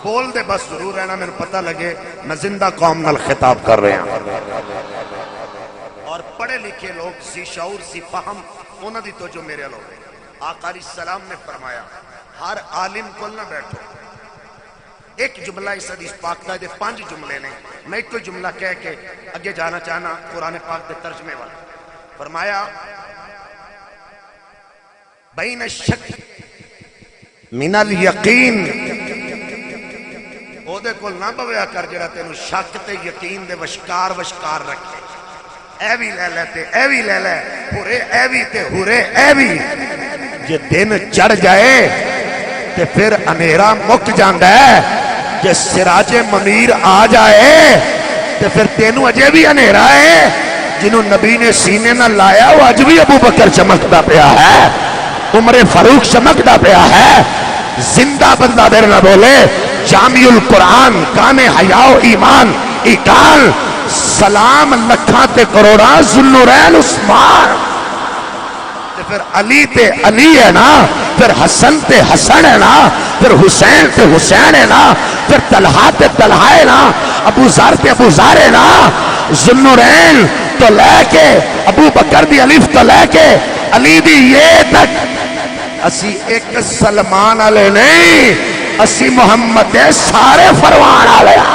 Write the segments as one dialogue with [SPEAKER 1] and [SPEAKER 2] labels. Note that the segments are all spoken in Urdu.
[SPEAKER 1] بول دے بس ضرور رہنا میرے پتہ لگے میں زندہ قوم نال خطاب کر رہے ہیں. اور پڑھے لکھے لوگ سی شعور سی فہم انہاں دی تو جو میرے لوگ آقا علیہ السلام نے فرمایا ہر عالم کو نہ بیٹھو. ایک جملہ اس حدیث پاک دا دے 5 جملے نے میں ایک کوئی جملہ کہہ کے اگے جانا چاہنا قرآن پاک دے ترجمے والا. فرمایا بین الشک من الیقین او دے کول نہ بویا کر جڑا تینوں شک تے یقین دے وشکار رکھے. اے بھی لے لے تے اے بھی لے لے ہورے اے بھی تے ہورے اے بھی. جے دن چڑھ جائے تے پھر اندھیرا مک جاندا ہے. جے سراج منیر آ جائے تے پھر تینوں اجے بھی اندھیرا ہے. جنہوں نبی نے سینے نہ لایا وہ اج بھی ابو بکر چمکدا پیا ہے, عمر فاروق چمکدا پیا ہے. زندہ بندہ دیر نہ بولے جامع القرآن کان حیاء ایمان ایکان سلام لکھاں تے کروڑاں ذوالنورین عثمان. پھر علی تے علی ہے نا, پھر حسن تے حسن ہے نا, پھر حسین تے حسین ہے نا, پھر طلحہ تے طلحہ ہے نا, ابو ذر تے ابو ذر ہے نا. ذوالنورین تو لے کے ابو بکر دی الف تو لے کے علی دی یہ تک اسی ایک سلمان علیہ نہیں, اسی محمد دے سارے فروان علیہ.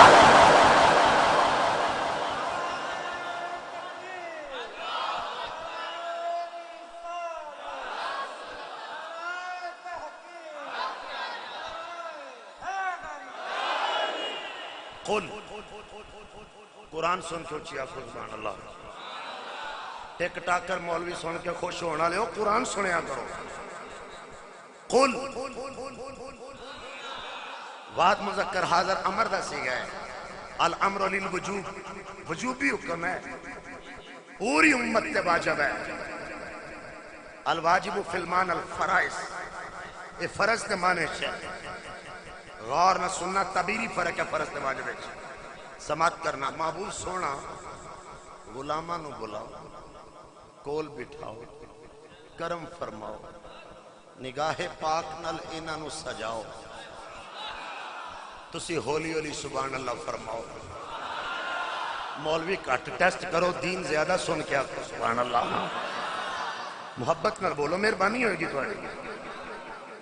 [SPEAKER 1] قرآن سن کے اچھی آخو سبحان اللہ. ٹک ٹاکر مولوی سن کے خوش ہونا لے ہو, قرآن سنیا کرو. قل وعد مذکر حاضر امر دا سی گئے. الامر للوجوب, وجوبی حکم ہے, پوری امت تے واجب ہے. الواجب فی المان الفرائض, یہ فرض تے مانے ہے. غور نہ سننا تبیری فرق ہے فرض تے واجب ہے. سماعت کرنا محبوب سونا غلامہ نو بلاؤ, کول بٹھاؤ, کرم فرماؤ, نگاہ پاک نل انہاں نو سجاؤ. تسی ہولی ہولی سبحان اللہ فرماؤ. مولوی کٹ ٹیسٹ کرو, دین زیادہ سن کے آکو سبحان اللہ. محبت نل بولو, مہربانی ہوئے گی تو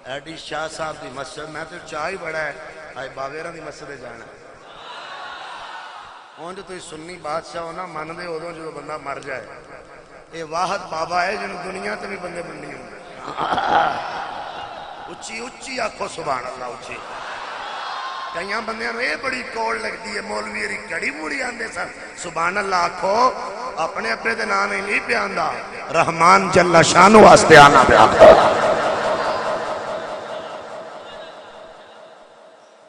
[SPEAKER 1] ایڈی شاہ صاحب دی مسجد میں تو چاہی بڑا ہے آئے باویرہ دی مسجد جانا ہے. جو تو سنی بادشاہ ہونا من دے ہو دو جو بندہ مر جائے. یہ واحد بابا ہے جنہوں دنیا تے بھی بندے بننی ہوں. اچھی اچھی آنکھو سبحان اللہ اچھی. کئیاں بندیاں نو یہ بڑی کوڑ لگتی ہے مولوی اری کڑی موڑی آندے سن. سبحان اللہ آنکھو اپنے اپنے دے نانے نہیں پیاندہ, رحمان جل شانو واسطے آنا پیاندہ.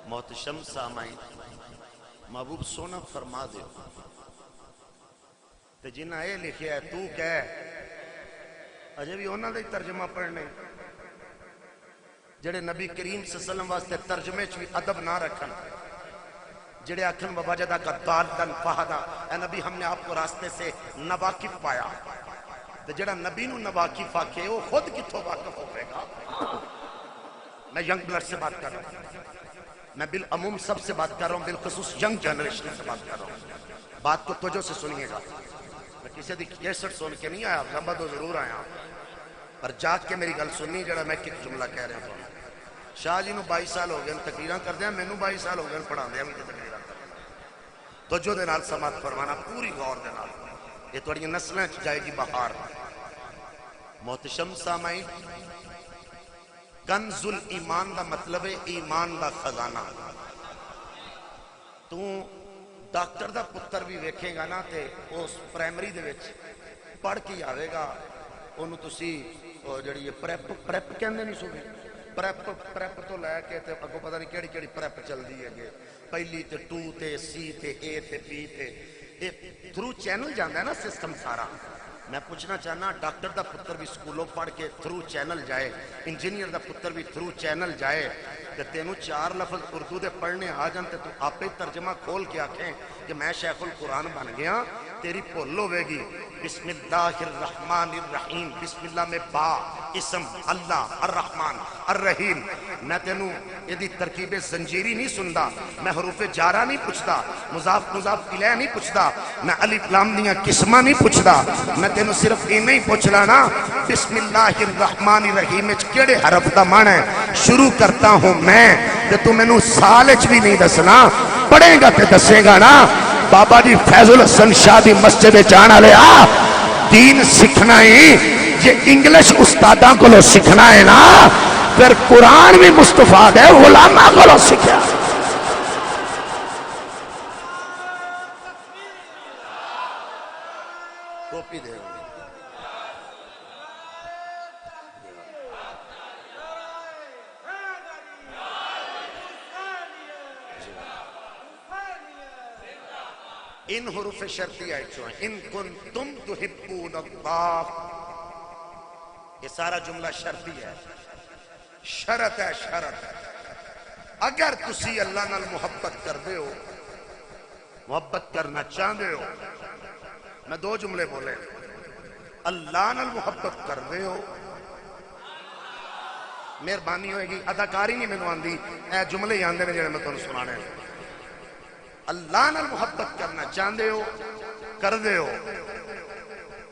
[SPEAKER 1] محتشم سامعین محبوب سونا فرما دے تے جنہ اے لکھیا ہے تو کہہ اجے بھی ہونا دے ترجمہ پڑھنے جڑے نبی کریم صلی اللہ علیہ وسلم واسطے ترجمے چوی ادب نہ رکھن, جڑے اکھن وباجدہ کا دالدن فہدہ اے نبی ہم نے آپ کو راستے سے نواقف پایا. تے جڑا نبی نو نواقف آکے وہ خود کتھو واقف ہوئے گا. میں ینگ بلڈ سے بات کر رہا ہوں, میں بالعموم سب سے بات کر رہا ہوں, بالخصوص ینگ جنریشن سے بات کر رہا ہوں. بات کو توجہ سے سنیے گا. میں کسی دی کیسٹ سن کے نہیں آیا, زمبہ تو ضرور آیا, پر جاگ کے میری گل سننی جڑا میں کس جملہ کہہ رہا ہوں. شاہ جی نو 22 سال ہو گئے تقریران کر دیا, میں نو 22 سال ہو گئے پڑھا دیا بھی تقریران کر دیا. توجہ دے نال سماعت فرمانا پوری غور دے نال, یہ توڑی نسلیں جائے گی بہار. محتشم سامعین, کنز الایمان دا مطلب ہے ایمان دا خزانہ. تو ڈاکٹر دا پتر بھی ویکھے گا نا تے اس پرائمری دے وچ پڑھ کے آوے گا, انہوں تسی جڑی یہ پریپ کہندے نہیں سو گے, پریپ تو لے کے تے اگو پتہ نہیں کیڑی کیڑی پریپ چل دی ہے گے. پہلی تے 2 تے سی تے اے تے بی تے یہ تھرو چینل جاندہ ہے نا سسٹم سارا. میں پوچھنا چاہنا ڈاکٹر دا پتر بھی سکولوں پڑھ کے تھرو چینل جائے, انجینئر دا پتر بھی تھرو چینل جائے, کہ تینوں 4 لفظ اردو دے پڑھنے آ جان تے تو آپ ہی ترجمہ کھول کے آکھیں کہ میں شیخ القرآن بن گیا. تیری بھول ہوے گی. بسم اللہ الرحمن الرحیم, بسم اللہ میں با اسم اللہ الرحمن الرحیم. میں تینوں یہ دی ترکیب زنجیری نہیں سندا, میں حروف جارہ نہیں پوچھدا, مضاف مضاف الیہ نہیں پوچھدا, میں الف لام دیاں قسماں نہیں پوچھدا. میں تینوں صرف یہ نہیں پوچھ لانا بسم اللہ الرحمن الرحیم کیڑے حرف دا معنی ہے. شروع کرتا ہوں میں تے تو مینوں سال وچ بھی نہیں دسنا, پڑھے گا تے دسے گا نا. بابا جی فیض الحسن شاہ دی مسجد جانا لے آ, دین سکھنا ہی یہ انگلش استاداں کو لو سکھنا ہے نا, پھر قرآن بھی مصطفیٰ دے غلامہ کو لو سکھیا. ٹوپی دے ان حروف شرطی آئے چھو ہیں, ان کنتم تحبون اللہ, یہ سارا جملہ شرطی ہے, شرط ہے, شرط ہے. اگر تسی اللہ نال محبت کر دے ہو, محبت کرنا چاہتے ہو, میں دو جملے بولے, اللہ نال محبت کر دے ہو, مہربانی ہوئے گی, اداکاری نہیں میں آندی, اے جملے ہی آندے نے جنہیں میں تمہیں سنانے ہیں. اللہ نال محبت کرنا چاہتے ہو, کر دے ہو,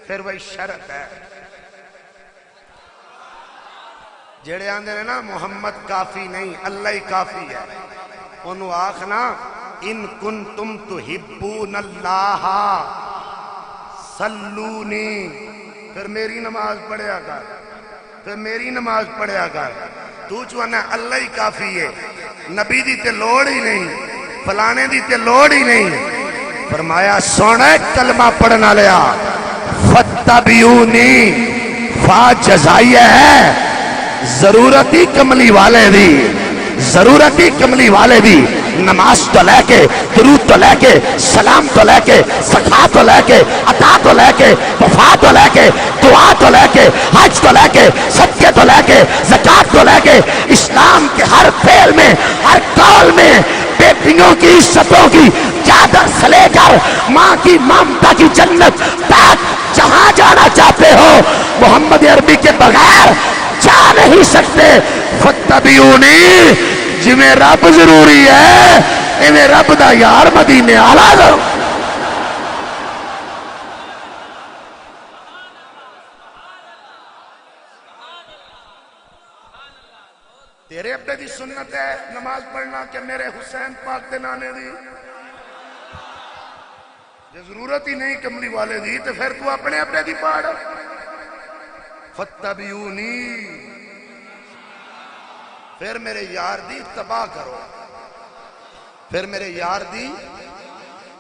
[SPEAKER 1] پھر وہی شرط ہے. جڑے آندے نے نا محمد کافی نہیں اللہ ہی کافی ہے, انہوں آخنا ان کنتم تحبون اللہ صلونی, پھر میری نماز پڑھیا کر, پھر میری نماز پڑھیا کر. تو چوانا اللہ ہی کافی ہے, نبی دی تے لوڑ ہی نہیں, فلانے دی تے لوڑ ہی نہیں. فرمایا سونے کلمہ پڑھنا لیا, فتبیونی, فا جزائیہ ہے, ضرورتی کملی والے دی, ضرورتی کملی والے دی. نماز تو لے کے, درود تو لے کے, سلام تو لے کے, زکاۃ تو لے کے, عطا تو لے کے, وفا تو لے کے, دعا تو لے کے, حج تو لے کے, صدقے تو لے کے, زکاۃ تو لے کے, اسلام کے ہر فعل میں, ہر قول میں بیٹیوں کی عزتوں کی چادر سے لے کر ماں کی ممتا کی جنت تک جہاں جانا چاہتے ہو, محمد عربی کے بغیر جا نہیں سکتے. فتبیونی, جی میں رب ضروری ہے, ایویں رب دا یار مدینے آلہ کرو. تیرے ابے دی سنت ہے نماز پڑھنا کہ میرے حسین پاک دے نانے دی؟ جو ضرورت ہی نہیں کملی والے دی تو پھر تو اپنے ابے دی پڑھ. فتبیونی, پھر میرے یار دی اتباع کرو, پھر میرے یار دی,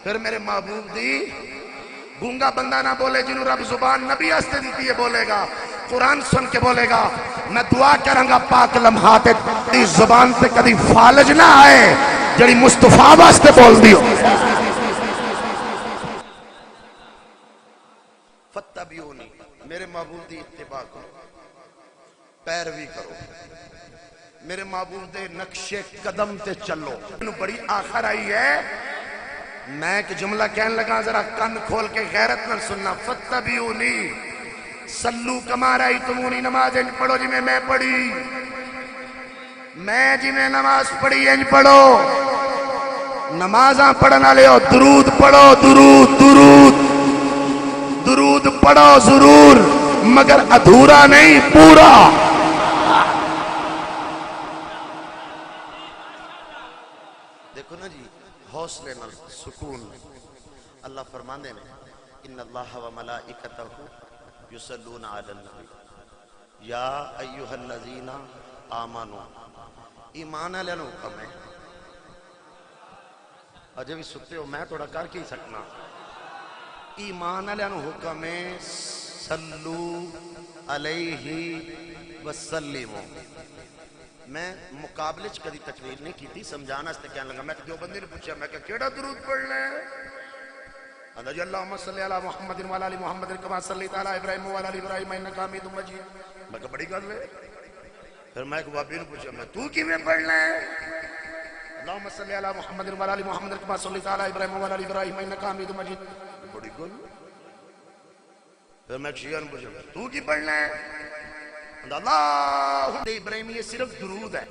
[SPEAKER 1] پھر میرے محبوب دی. گونگا بندہ نہ بولے جنہوں رب زبان نبی ہستے دیتی ہے بولے گا, قرآن سن کے بولے گا. میں دعا کروں گا پاک لمحات اس زبان سے کدی فالج نہ آئے جڑی مصطفیٰ واسطے بول دیو. فتبیونی, میرے محبوب دی اتباع کرو, پیروی کرو, میرے محبوب دے نقشے قدم تے چلو. بڑی آخر آئی ہے, میں ایک جملہ کہنے لگا, ذرا کن کھول کے غیرت نہ سننا. فتبیونی سلو کما رأیتمونی, نماز انج پڑھو جی میں پڑھی, میں جی میں نماز پڑھی انج پڑھو. نمازاں پڑھنا لے ہو, درود پڑھو, درود درود درود پڑھو ضرور, مگر ادھورا نہیں پورا. دیکھو نا جی, حوصلے نال, سکون. اللہ فرماندے نے ان اللہ و ملائکتہ یصلون علی النبی یا ایھا الذین آمنوا. ایمان والے نو حکم ہے, اجے بھی ستے ہو, میں تھوڑا کر کے ہی سکنا. ایمان والے نو حکم ہے صلو علیہ وسلموا. میں مقابلے چ کدی تقریر نہیں کی تھی, سمجھانا اس تے کہنے لگا. میں جو بندے نے پوچھا, میں کہ کیڑا درود پڑھنا ہے؟ انہا جی اللہم صلی علی محمد و علی محمد کما صلی تعالی ابراہیم و علی ابراہیم انکا حمید مجید. میں کہ بڑی گل ہے. پھر میں ایک بابی نے پوچھا, میں تو کی میں پڑھنا ہے؟ اللہم صلی علی محمد و علی محمد کما صلیت علی ابراہیم و علی ابراہیم انکا حمید مجید. بڑی گل. پھر میں شیعہ نے پوچھا تو کی پڑھنا ہے؟ اللہ ابراہیم یہ صرف درود ہے.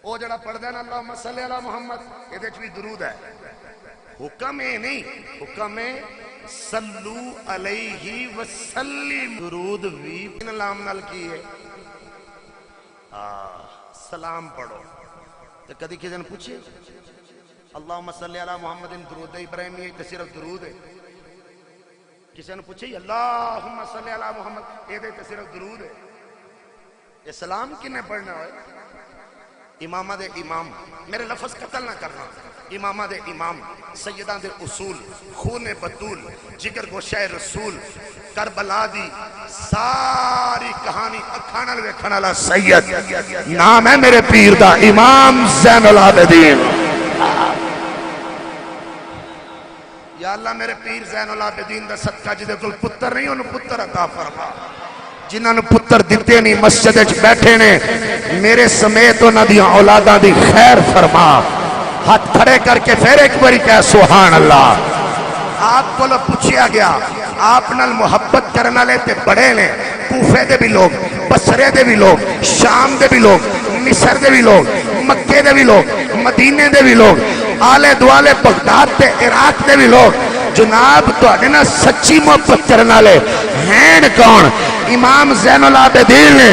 [SPEAKER 1] وہ جڑا پڑھ دینا اللہم صلی علی محمد یہ دیکھ بھی درود ہے. حکم ہے نہیں, حکم ہے صلو علیہ وسلم. درود بھی نام نال کی ہے سلام پڑھو. تو کدی کسی نے پوچھے اللہم صلی علی محمد درود ابراہیم یہ صرف درود ہے؟ کسی نے پوچھے اللہم صلی علی محمد یہ صرف درود ہے؟ یہ سلام کنے پڑھنا ہوئے؟ امامہ دے امام, میرے لفظ قتل نہ کرنا, امامہ دے امام, سیدان دے اصول, خون بطول, جگر گوشہ رسول, کربلا دی ساری کہانی اکھانا لے کھانا لا سید, نام ہے میرے پیر دا امام زین العابدین. یا اللہ میرے پیر زین العابدین دا صدقہ جدے کل پتر نہیں انہوں پتر عطا فرما. جنہاں نے پتر دیتے نہیں مسجد اچھ بیٹھے نے میرے سمیت انہاں دی اولاداں دی خیر فرما. ہاتھ کھڑے کر کے پھر ایک باری کہا سبحان اللہ. آپ کو لو پوچھیا گیا آپ نال محبت کرنا لیتے بڑے نے, کوفے دے بھی لوگ, بصرے دے بھی لوگ, شام دے بھی لوگ, مصر دے بھی لوگ, مکے دے بھی لوگ, مدینے دے بھی لوگ, آلے دوالے بغداد دے عراق دے بھی لوگ. جناب تو اڈینا سچی محبت کرنا لے ہیں کون؟ امام زین العابدین نے.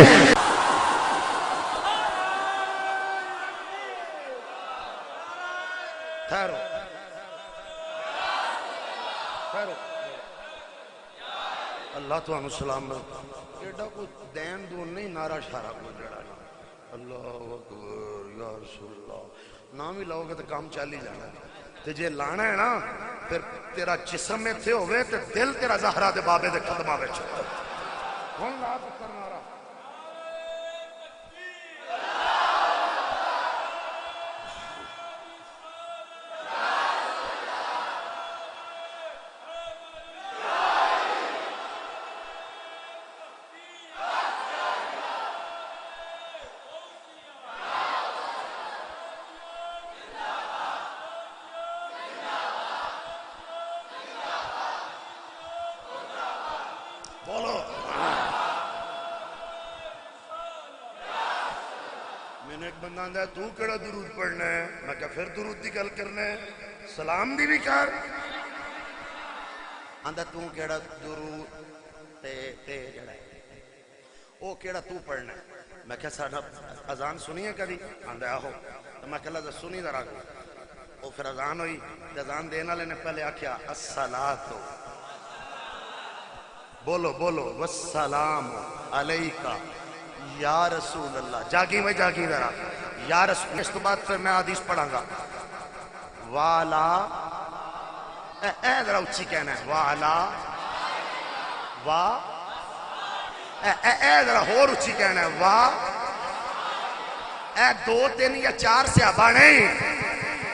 [SPEAKER 1] اللہ تو انہوں سلام ایڈا کوئی دین دون نہیں, نعرہ شارہ کو جڑا اللہ اکبر یا رسول اللہ نام ہی لاؤ گے تو کام چالی جانا. تجھے لانا ہے نا پھر تیرا جسم میں تھے ہوئے تو دل تیرا زہرہ دے بابے دے قدمہ میں چھتا. کون لا تو کرنا رہا بولو. میں نے ایک بندہ آندھا ہے تو کڑا درود پڑھنا ہے؟ میں کہا پھر درود دی گل کرنا ہے, سلام دی بھی کر. آندھا تو کڑا درود تے جڑا ہے او کڑا تو پڑھنا ہے؟ میں کہا ساڑھا اذان سنی ہے کدی؟ آندھا ہے آہو. میں کہا لازا سنی ذرا کو. او پھر اذان ہوئی, اذان دینا لینے پہلے آکھیا الصلاۃ, بولو بولو والسلام علیکہ یا رسول اللہ. جاگی میں جاگی ذرا یا رسول. اس تو بعد پھر میں حدیث پڑھاں گا. والا اے ذرا اچھی کہنا ہے والا وا اے ذرا اور اچھی کہنا ہے وا اے 2 3 یا 4 صحابہ نہیں,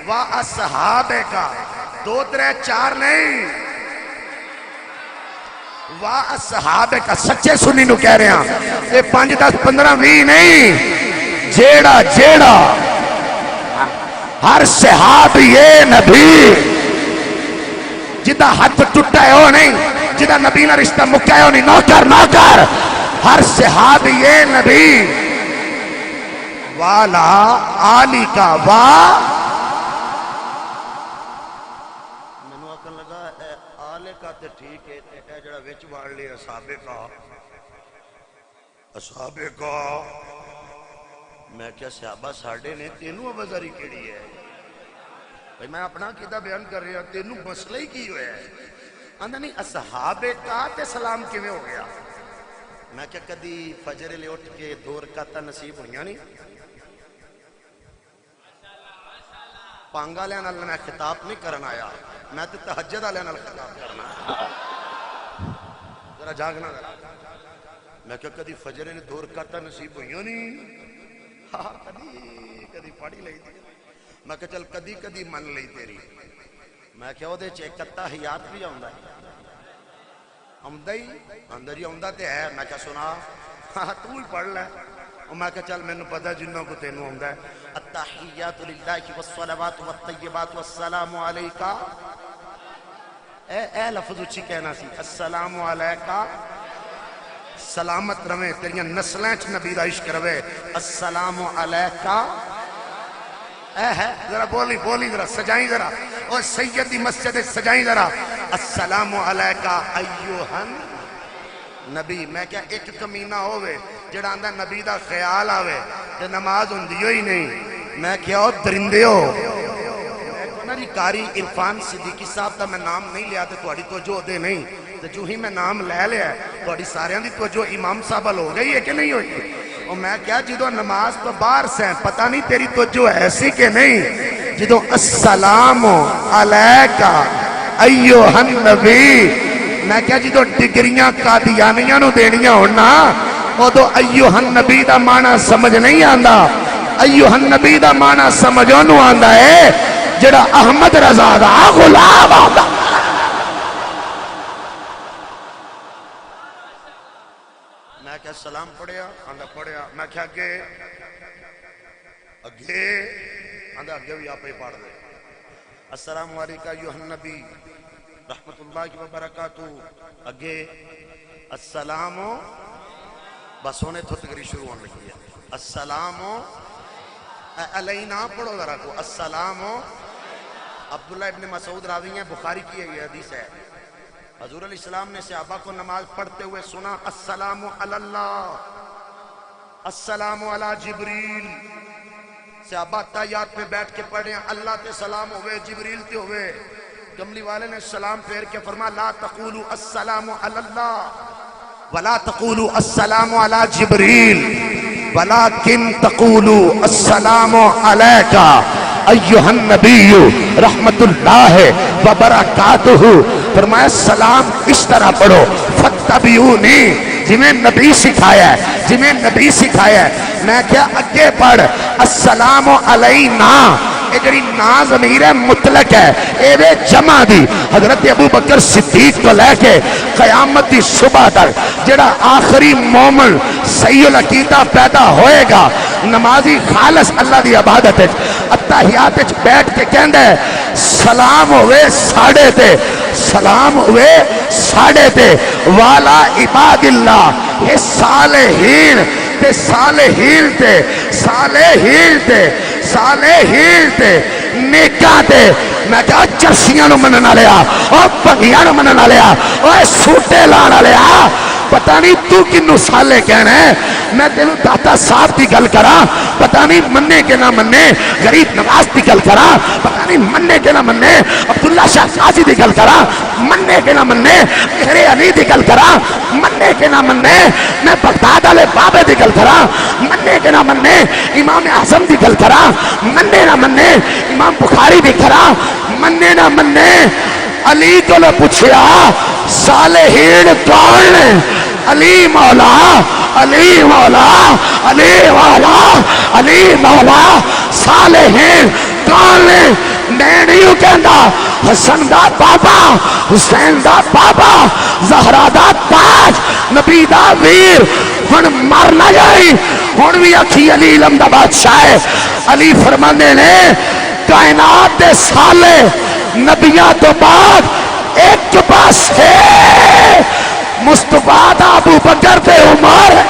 [SPEAKER 1] وا اصحاب کا 2 3 4 نہیں, واہ اصحاب کا. سچے سنی نو کہہ رہے ہیں یہ 5 10 15 20 نہیں, جیڑا جیڑا ہر صحاب یہ نبی جدہ ہاتھ ٹوٹا ہے وہ نہیں, جدہ نبی نہ رشتہ مکہ ہے وہ نہیں. نوکر نوکر ہر صحاب یہ نبی والا آلی کا واہ. منو اکن لگا آلے کا تے ٹھیک ہے, اے جڑا وچ وار لے اصحابے کا. میں کیا صحابہ ساڑھے نے تینوں عوضاری کیڑی ہے بھئی, میں اپنا کدہ بیان کر رہا تینوں مسئلہ ہی کی ہوئے ہے. اندھا نہیں اصحابے کا تے سلام کیویں ہو گیا؟ میں کیا کدی فجر لے اٹھ کے 2 رکعتاں نصیب ہوئیاں نہیں؟ پانگا لینا میں خطاب نہیں کرنا آیا, میں تو تہجد لینا خطاب کرنا. ذرا جاگنا ذرا. میں کہا کدی فجر نے 2 رکعتاں نصیب ہوئیاں نہیں؟ ہاں کدی پڑھی لئی تھی. میں کہا چل کدی کدی من لئی تیری. میں کہا وہ دے چیکتا حیات بھی آؤندہ ہے, آؤندہ ہی اندر ہی آؤندہ تے ہے. میں کہا سنا ہاں تو ہی پڑھ لے. میں کہا چل میں نے پتا جنہوں کو تینوں آؤندہ ہے. التحیات للہ والصلوات والطیبات والسلام علیکہ، اے لفظ اچھی کہنا سی، السلام علیکہ، سلامت رویں تیریاں نسلیں چ نبی دا عشق روے، السلام علیکہ، اے ہے ذرا بولی ذرا سجائیں ذرا، اور سیدی مسجد سجائیں ذرا، السلام علیکہ ایوہن نبی۔ میں کیا ایک کمینہ ہوئے جڑا اندہ نبی دا خیال آوے تے نماز اندیو ہی نہیں، میں کیا ہو درندے ہو۔ میں کہنا جی قاری عرفان صدیقی صاحب تا میں نام نہیں لیا تے توڑی توجہ دے نہیں، تے جو ہی میں نام لے لیا ہے توڑی سارے دی توجہ امام صاحب ہو گئی ہے کہ نہیں ہوئی؟ اور میں کیا جدو نماز تو باہر سے پتہ نہیں تیری توجہ ایسی کہ نہیں، جدو السلام علیکہ ایوہ النبی، میں کیا جدو ڈگریاں قادیانیاں نو دینیاں ہونا، وہ تو ایوہ النبی دا معنی سمجھ نہیں آندا، ایوہ النبی دا معنی سمجھو نو آندا ہے جڑا احمد رضا دا غلام آندا۔ میں کیا سلام پڑھیا آندا پڑھیا، میں کیا اگے آندا اگے بھی آپ ہی پڑھ دے، السلام علیکہ ایوہ النبی رحمت اللہ وبرکاتہ، اگے السلام، بس ہونے تو تکری شروع ہونے لگی ہے، السلام علینا پڑھو ذرا کو، السلام، عبداللہ ابن مسعود راوی ہیں، بخاری کی یہ حدیث ہے، حضور علیہ السلام نے صحابہ کو نماز پڑھتے ہوئے سنا، السلام علی اللہ، السلام علی جبریل، صحابہ تحیات پہ بیٹھ کے پڑھے ہیں، اللہ تے سلام ہوئے، جبریل تے ہوئے، کملی والے نے سلام پھیر کے فرما لا تقولوا السلام علی اللہ ولا تقولوا السلام علی جبریل ولكن تقولوا السلام علیکہ ایہا النبی رحمت اللہ وبرکاتہ، فرمایا سلام اس طرح پڑھو، فاتبعونی، جنہیں نبی سکھایا ہے، جنہیں نبی سکھایا ہے، میں کیا اگے پڑھ السلام علینا، اے جڑی نا ضمیر مطلق ہے، اے وے جمع دی، حضرت ابو بکر صدیق کو لے کے قیامت دی صبح تک جڑا آخری مومن صحیح العقیدہ پیدا ہوئے گا، نمازی خالص اللہ دی عبادت ہے، اتحیات بیٹھ کے کہندہ ہے سلام ہوئے ساڑھے تے، سلام ہوئے ساڑھے تے، والا عباد اللہ، یہ صالحین تے صالحین تے صالحین تے صالحین تے نیکاں تے، میں کہا چرسیاں نو مننا لیا اور پگیاں نو مننا لیا اور سوٹے لانا لیا، پتہ نہیں تو کنو سالے کہنا ہے، میں تینوں داتا صاحب دی گل کرا، پتہ نہیں مننے کے نہ مننے، غریب نواز دی گل کرا، پتہ نہیں مننے کے نہ مننے، عبداللہ شاہ قاضی دی گل کرا، مننے کے نہ مننے، میرے علی دی گل کرا، مننے کے نہ مننے، میں بغداد والے بابے دی گل کرا، مننے کے نہ مننے، امام اعظم دی گل کرا، مننے نہ مننے، امام بخاری دی کرا، مننے نہ مننے، علی کو لے پوچھیا صالحین کون ہیں؟ علی مولا، علی مولا، علی مولا، علی مولا، صالحین کون ہیں؟ میں نہیں کہندا حسن دا بابا، حسین دا بابا، زہرا دا تاج، نبی دا ویر، ہن مر نہ جائی، ہن بھی اکھی علی علم دا بادشاہ ہے، علی فرمانے نے کائنات دے سالے نبیاں تو بعد ایک پاس ہے، مصطفیٰ دا ابو بکر تے عمر ہے۔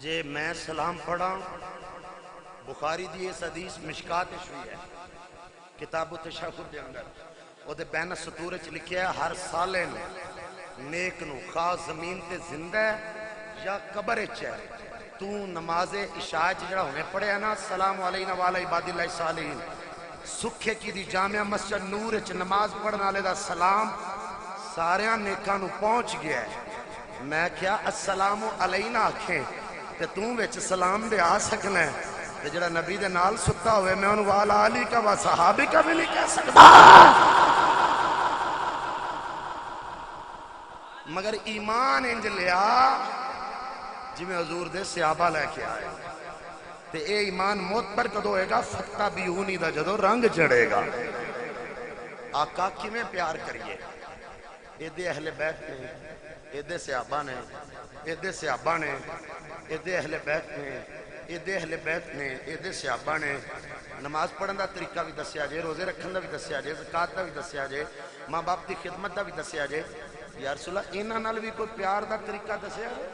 [SPEAKER 1] جے میں سلام پڑھا بخاری دی اس حدیث مشکات شوئی ہے، کتاب التشہد دے اندر وہ دے بین سطور چ لکھیا ہے ہر سالے نو نیک نو خواہ زمین تے زندہ ہے یا قبر چ ہے، تو نماز عشاء جڑا ہونے پڑے ہے نا السلام علینا وعلی عباد اللہ صالحین، سکھے کی دی جامعہ مسجد نور چ نماز پڑھنا والے دا سلام ساریاں نیکاں نو پہنچ گیا ہے۔ میں کیا السلام علینا آکھیں تے توں وچ سلام دے آ سکنا ہے، تے جڑا نبی دے نال ستا ہوئے میں انہوں والا علی کا و صحابی کا بھی نہیں کہہ سکتا۔ مگر ایمان انج لیا جی میں حضور دے صحابہ لے کے آئے تے اے ایمان معتبر کدو ہوئے گا فتح بیونی دا جدو رنگ چڑھے گا آقا کی میں پیار کریے ایدے اہل بیت نے ایدے صحابہ نے ایدے صحابہ نے ایدے اہل بیت نے ایدے اہل بیت نے ایدے صحابہ نے نماز پڑھن دا طریقہ بھی دسیا جے روزے رکھن دا بھی دسیا جے زکات دا بھی دسیا جے ماں باپ دی خدمت دا بھی دسیا جے یا رسول اللہ انہاں نال بھی کوئی پیار دا طریقہ دسیا جے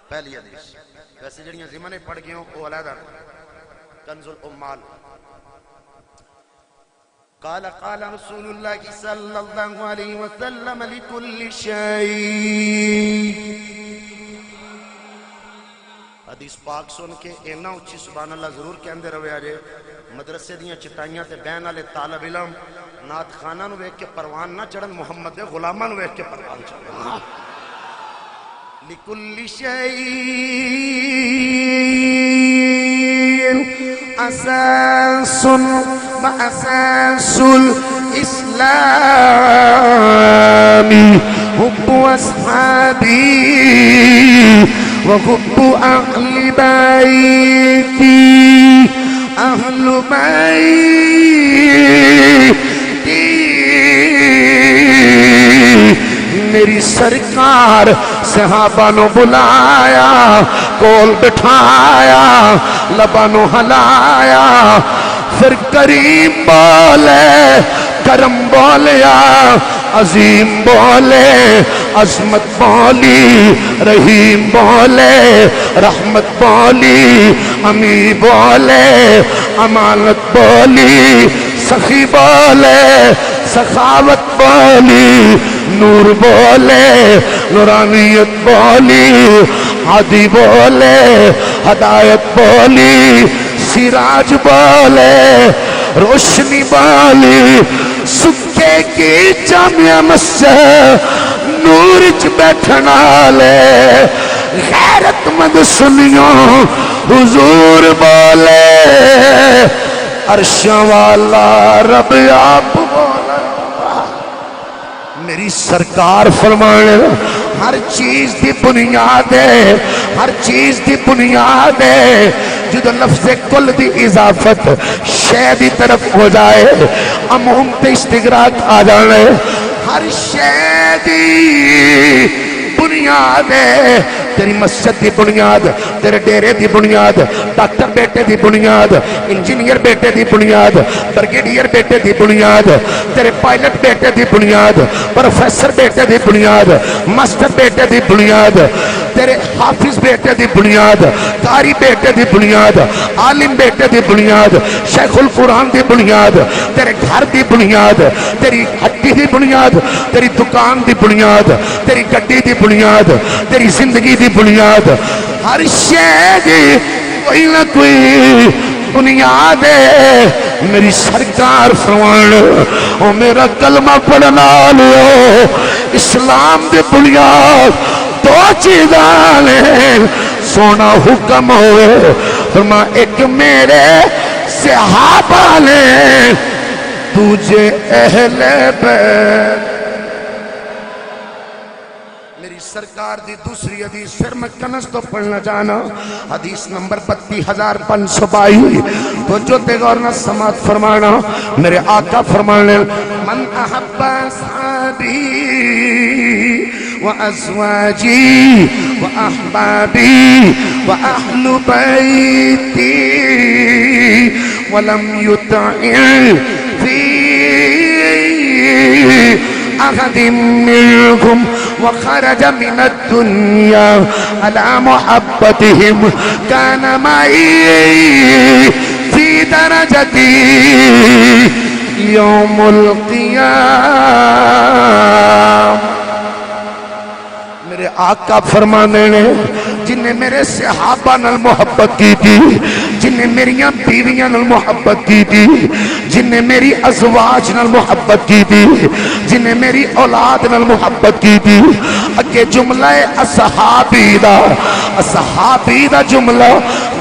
[SPEAKER 1] پہلی حدیث ویسے جڑیاں زمانے پڑھ گئے ہوں وہ علیحدہ کنز الامال قال قال رسول اللہ صلی اللہ علیہ وسلم لکل شیء حدیث پاک سن کے اینا اچھی سبحان اللہ ضرور کہندے روے آجے مدرسے دیاں چٹائیاں تے بین والے طالب علم نات خانہ نو ویکھ کے پروان نہ چڑھن محمد دے غلاماں نو ویکھ کے پروان چڑھن لکل شیء اساس و اساس الاسلام حب اصحابی وحب اہل بیتی اہل بیتی میری سرکار صحابہ نو بلایا کول بٹھایا لبا نو ہلایا پھر کریم بولے کرم بولیا عظیم بولے عظمت بولی رحیم بولے رحمت بولی امی بولے امانت بولی سخی بولے سخاوت بولی نور بولے نورانیت بولی ہادی بولے ہدایت بولی سراج بولے روشنی بولی سکے کی جامعہ مسجد نور چ بیٹھنا لے غیرت مند سنیوں حضور بولے عرش والا رب آپ بولے میری سرکار فرمانے ہر چیز دی بنیاد ہے ہر چیز دی بنیاد ہے جدو لفظ کل دی اضافت شے دی طرف ہو جائے عموم تے استغراق آ جانے ہر شے دی بنیاد ہے تیری مسجد دی بنیاد تیرے ڈیرے دی بنیاد ڈاکٹر بیٹے دی بنیاد انجینئر بیٹے دی بنیاد برگیڈیئر بیٹے دی بنیاد تیرے پائلٹ بیٹے دی بنیاد پروفیسر بیٹے دی بنیاد ماسٹر بیٹے دی بنیاد تیرے حافظ بیٹے دی بنیاد قاری بیٹے دی بنیاد عالم بیٹے دی بنیاد شیخ القرآن دی بنیاد تیرے گھر دی بنیاد تیری ہڈی دی بنیاد تیری دکان دی بنیاد تیری گڈی دی بنیاد تیری زندگی دی بنیاد ہر شے دی کوئی نہ کوئی بنیاد ہے میری سرکار فرمان او میرا کلمہ پڑھنا لو اسلام دی بنیاد دو چیزاں سونا حکم ہوئے فرما ایک میرے صحابہ نے تجھے اہل بیت میری سرکار دی دوسری حدیث پھر میں کنس تو پڑھنا جانا حدیث نمبر 32,522 تو جو تے غور نہ سماعت فرمانا میرے آقا فرمانے من احب اصحابی وازواجی واحبابی واہل بیتی ولم یطعن فی احد منهم وخرج من الدنيا على محبتهم كان معي في درجتي يوم القيامة میرے آقا فرمانے نے جن نے میرے صحابہ نال محبت کی تھی جن نے میریاں بیویاں نال محبت کی تھی جن نے میری ازواج نال محبت کی تھی جن نے میری اولاد نال محبت کی تھی اگے جملہ اصحابی دا جملہ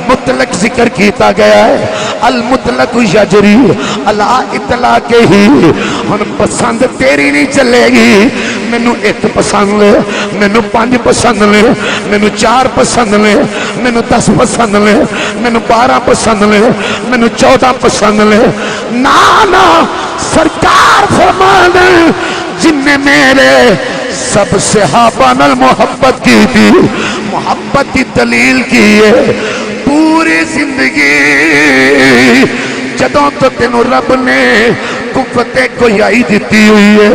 [SPEAKER 1] مطلق ذکر کیتا گیا ہے المطلق یجری علی اطلاق ہی ہن پسند تیری نہیں چلے گی مینو ایک پسند لے، مینو 5 پسند لے، مینو 4 پسند لے، مینو 10 پسند لے، مینو 12 پسند لے، مینو 14 پسند لے، نا سرکار فرمانے جن نے میرے سب صحابہ نال محبت کی تھی، محبت کی دلیل کی ہے پوری زندگی جدوں تو تینوں رب نے قوت گویائی دیتی ہوئی ہے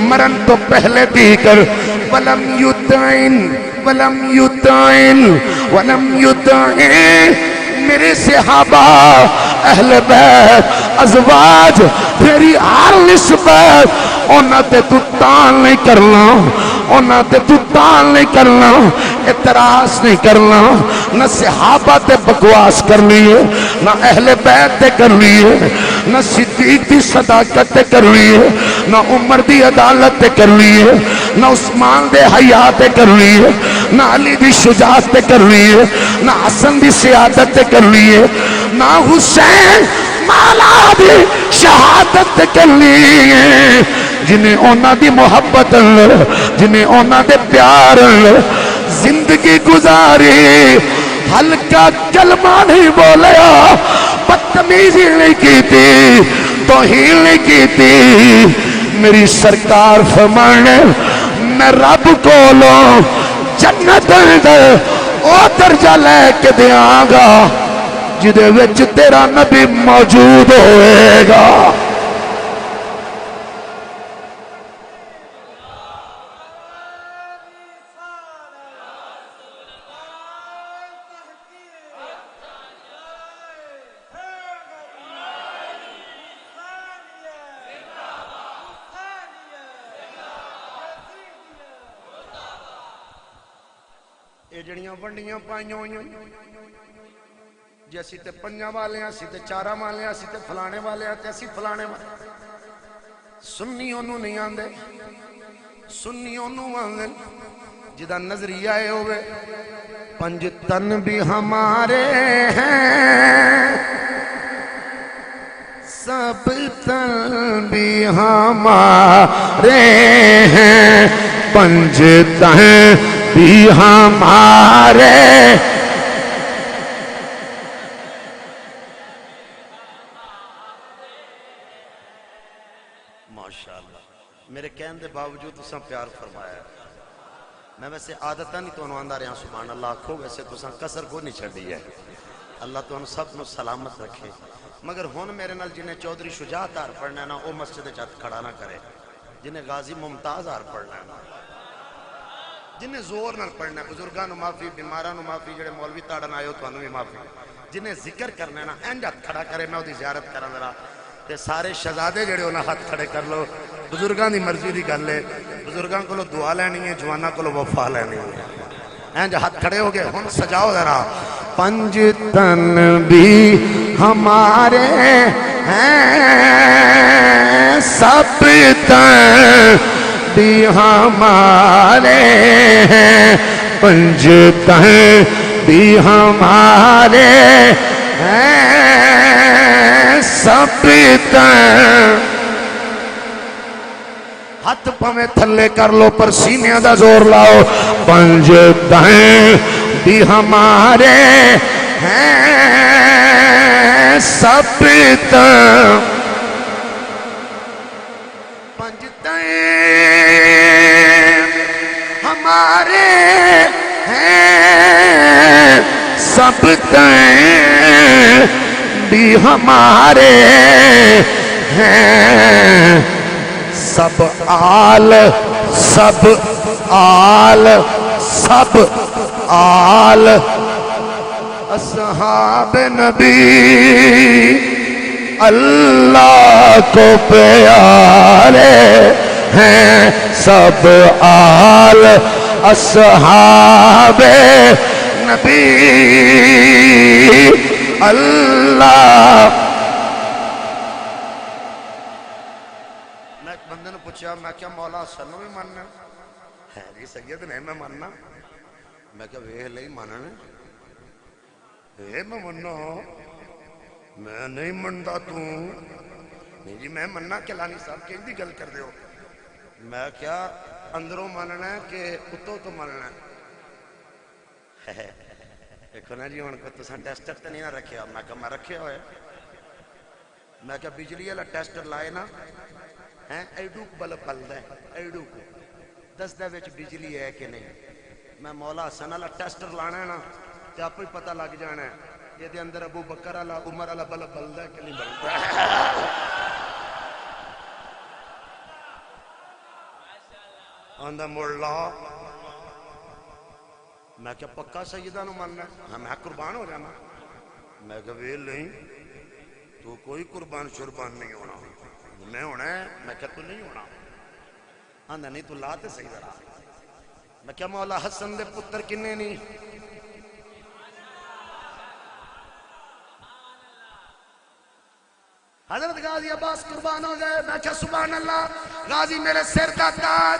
[SPEAKER 1] مرن تو پہلے دی کر ولم یطعن میرے صحابہ اہل بیت ازواج تیری ہر نسبت اونا تے تو تان نہیں کرنا، اونا تے تو تان نہیں کرنا، اعتراض نہیں کرنا، نہ صحابہ تے بکواس کر لیے، نہ اہل بیت تے کر لیے، نہ صدیق دی صداقت تے کر لیے، نہ عمر دی عدالت تے کر لیے، نہ عثمان دے حیاء تے کر لیے، نہ علی دی شجاعت تے کر لیے، نہ حسن دی سیادت تے کر لیے، نہ حسین مالا دی شہادت تے کر لیے، جنہیں اونا دی محبت جنہیں اونا دے پیار زندگی گزاری ہلکا کلمہ نہیں بولیا، بدتمیزی نہیں کی تھی، توہین نہیں کی تھی، میری سرکار فرمانے میں رب کو لو جنت اندر او درجہ لے کے دیاں گا جدے وچ تیرا نبی موجود ہوئے گا۔ یہ جڑیاں ونڈیاں پائیاں ہوئیں جی اسی تے پنجاں والے ہیں، اسی تے چاراں والے ہیں، اسی تے فلانے والے ہیں، اسی فلانے والے سنیوں نو نہیں آندے، سنیوں نو آندے جدہ نظریہ ہے ہوئے پنج تن بھی ہمارے ہیں، سب تن بھی ہمارے ہیں، پنج تن بھی ہمارے ماشاءاللہ میرے کہن دے باوجود تساں پیار فرمایا ہے۔ میں ویسے عادتہ نہیں تو آندہ رہا سبحان اللہ آکھو ویسے تساں کسر کو نہیں چھڑی ہے، اللہ تو ان سب نو سلامت رکھے، مگر ہون میرے نال جنہیں چودھری شجاعت آر پڑھنا ہے نا وہ مسجد چاہت کھڑا نہ کرے، جنہیں غازی ممتاز آر پڑھنا ہے نا، جنہیں زور نہ پڑھنا ہے، بزرگاں نو معافی، بیماراں نو معافی، جڑے مولوی تاڑن آئے ہو تو انہوں بھی معافی، جنہیں ذکر کرنا ہے نا اینجات کھڑا کرے میں ہوتی زیارت کرنا ذرا تے سارے شہزادے جڑے ہونا ہاتھ کھڑے کر لو، بزرگاں دی مرضی دی گل ہے، بزرگاں کو لو دعا لینی ہے، جوانہ کو لو وفا لینی ہے، اینج ہاتھ کھڑے ہو گئے ہن سجاؤ ذرا پنج تن بھی ہمارے ہیں، سب تن بھی ہمارے ہیں، پنج تن بھی ہمارے ہیں، سب تن ہاتھ پمیں تھلے کر لو پر سینیاں دا زور لاؤ، پنج تن بھی ہمارے ہیں، سب تن پنج تن ہمارے ہیں، سب تن بھی ہمارے ہیں، سب آل سب آل سب آل اصحاب نبی اللہ کو پیارے ہیں، سب آل اصحاب نبی اللہ۔ میں ایک بندے نے پوچھا میں کیا مولا سنو بھی ماننا ہے جی سید نہیں میں ماننا، میں کیا ویہ لئی ماننا میں مننا میں نہیں منتا تو نہیں جی میں مننا کلانی صاحب کہ دی گل کر دے ہو، میں کیا اندروں مننا ہے کہ اتوں تو مننا ہے؟ دیکھو نا جی ہوں کو تساں ٹیسٹر تے نہیں نہ رکھیا، میں کہا میں رکھیا ہوئے، میں کہا بجلی والا ٹیسٹر لائے نا ایڈو کو بلب بلدا ہے، ایڈو کو دسدا وچ بجلی ہے کہ نہیں۔ میں مولا حسن والا ٹیسٹر لانا ہے نا تے آپ ہی پتہ لگ جانا ہے یہ دے اندر ابو بکر والا عمر والا بلب بلدا ہے کہ نہیں بلدا۔ آندا مولا میں کیا پکا سیدہ نو ماننا ہے؟ ہاں میں قربان ہو جانا۔ میں کہا ویل نہیں تو کوئی قربان شربان نہیں ہونا، میں ہونا ہے۔ میں کہا تو نہیں ہونا۔ آندا نہیں تو لا تے صحیح ذرا۔ میں کیا مولا حسن دے پتر کنے نہیں؟ حضرت غازی عباس قربان ہو گئے۔ میں کہا سبحان اللہ، غازی میرے سر کا تاج۔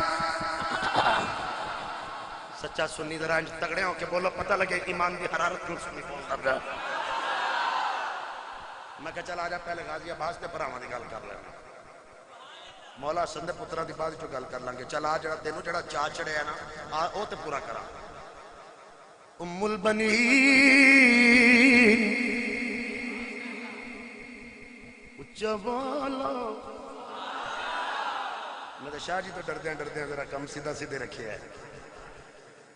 [SPEAKER 1] سچا سنی ذرا انج تگڑے ہو کے بولو، پتہ لگے ایمان دی حرارت کیوں سنی کون کر رہا ہے۔ میں کہا چل آجا پہلے غازی عباس تے پراواں دی گل کر لینا، مولا حسن دے پتراں دی بعد چوں گل کر لیں گے۔ چل آ جڑا تینوں جڑا چا چڑھیا نا آ او تے پورا کراں۔ ام البنین اچا والا، میں تو شاہ جی تو ڈردیاں ذرا کم سیدھا سیدھے رکھے ہے۔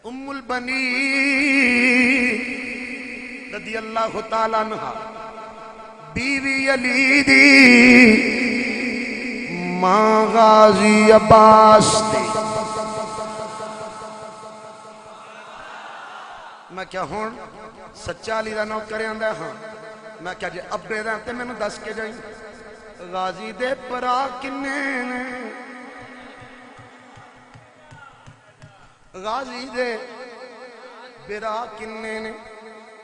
[SPEAKER 1] ام البنین رضی اللہ تعالیٰ عنہ بیوی علی دی ماں غازی عباس دی۔ میں کیا ہون سچا علی دا نوکر آندا ہاں؟ میں کیا جے ابے دا تے مینوں دس کے جائیں غازی دے پرا کنے نے؟ غازی دے برا کنے نے؟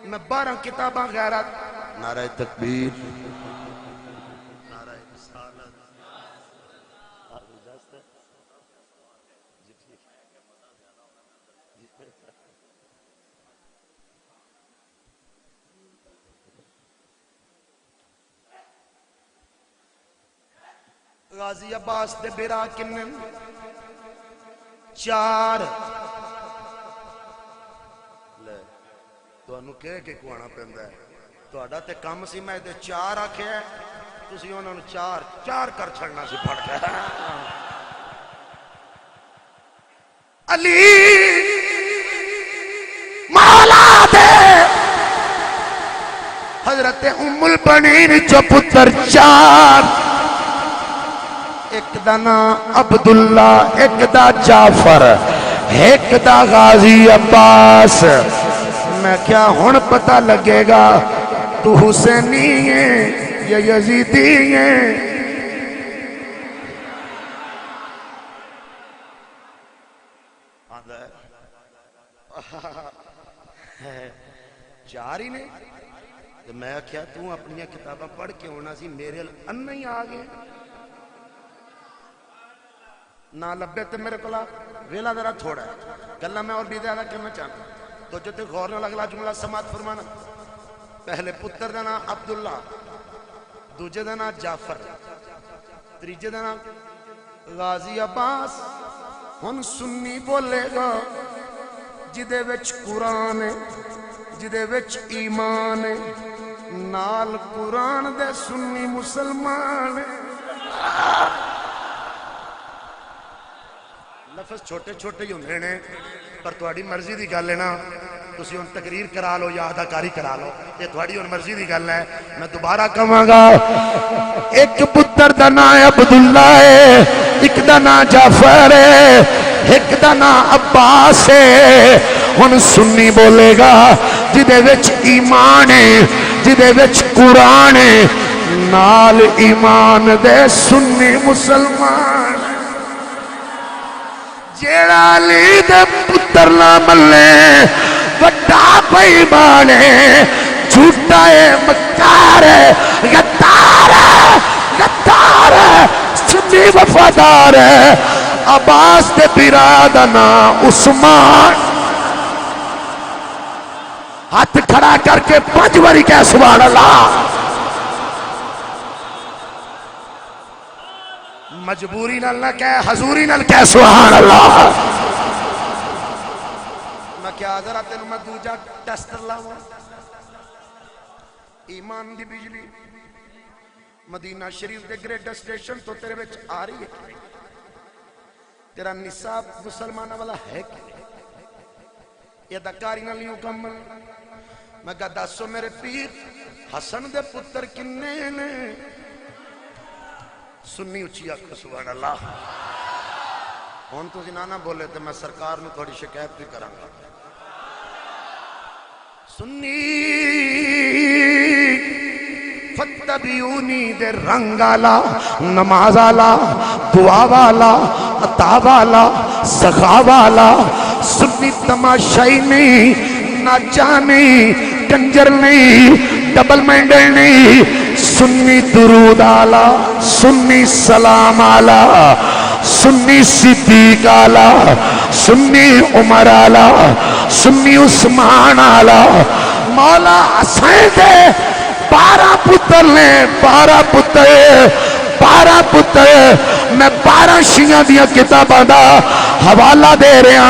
[SPEAKER 1] میں 12 کتاباں غیرت، نعرہ تکبیر، نعرہ رسالت، غازی عباس دے برا کنے؟ 4۔ لے تو انہوں کہے کہ کوانا پہندہ ہے تو اڈا تے کم سی میں دے 4 آکھے ہیں تسی انہوں نے 4 کر چھڑنا سی پڑھ کے۔ علی مولا دے حضرت ام البنین جو پتر 4، ایک دا نام عبداللہ، ایک دا جعفر، ایک دا غازی عباس۔ میں کیا ہن پتہ لگے گا تو حسینی ہے یا یزیدی ہے؟ آدھا ہے 4 ہی نہیں؟ تو میں کیا تو اپنی کتابہ پڑھ کے ہونا سی میرے ان نہیں آگے نہ لبے تے میرے کلا ویلا ذرا تھوڑا ہے گلہ میں اور بھی زیادہ کرنا چاہتا تو جو تے غور نہ اگلا جملہ سماعت فرمانا۔ پہلے پتر دا نام عبداللہ، دوجے دا نام جعفر، تریجے دا نام غازی عباس۔ ہن سنی بولے گا جدے وچ قرآن ہے، جدے وچ ایمان ہے، نال قرآن دے سنی مسلمان ہے۔ لفظ چھوٹے چھوٹے ہی ہوندے نے پر تہاڈی مرضی دی گل ہے نا، تسی ہن تقریر کرا لو یا اداکاری کرا لو، یہ تہاڈی ہن مرضی دی گل ہے۔ میں دوبارہ کہاں گا ایک پتر دا نام عبداللہ ہے، ایک دا نام جعفر ہے، ایک دا نام عباس ہے۔ ہن سنی بولے گا جدے وچ ایمان ہے، جدے وچ قرآن ہے، نال ایمان دے سنی مسلمان۔ جیڑا علی دے پتر نہ ملے وڈا بیمان ہے، جھوٹا ہے، مکار ہے، غدار ہے، غدار ہے، سنی وفادار ہے۔ عباس دے برادہ نام عثمان۔ ہاتھ کھڑا کر کے 5 باری کہہ سبحان اللہ۔ مجبوری نال نہ کہہ حضوری نال کہہ سبحان اللہ میں کیا ذرا تینوں میں دوجا ٹیسٹر لاواں ایمان دی بجلی مدینہ شریف دے گریڈ سٹیشن تو تیرے وچ آ رہی ہے تیرا نصاب مسلمانہ والا ہے کہ یہ دکاری نہ لیوں کمل میں کہا دسو میرے پیر حسن دے پتر کنے نے سنی اچھی آکھو سبحان اللہ ہون تو زنانہ بولے تھے میں سرکار میں تھوڑی شکایت بھی کروں گا سنی فتبیونی دے رنگ آلا نماز آلا دعا والا عطا والا سخا والا سنی تماشائی نہیں ناچا نہیں کنجر نہیں ڈبل مینڈل نہیں سنی درود آلا سنی سلام آلا سنی صدیق آلا سنی عمر آلا سنی عثمان آلا مولا حسین دے 12 پتر نے 12 پتر میں 12 شیعہ دیا کتاباں دا حوالہ دے رہا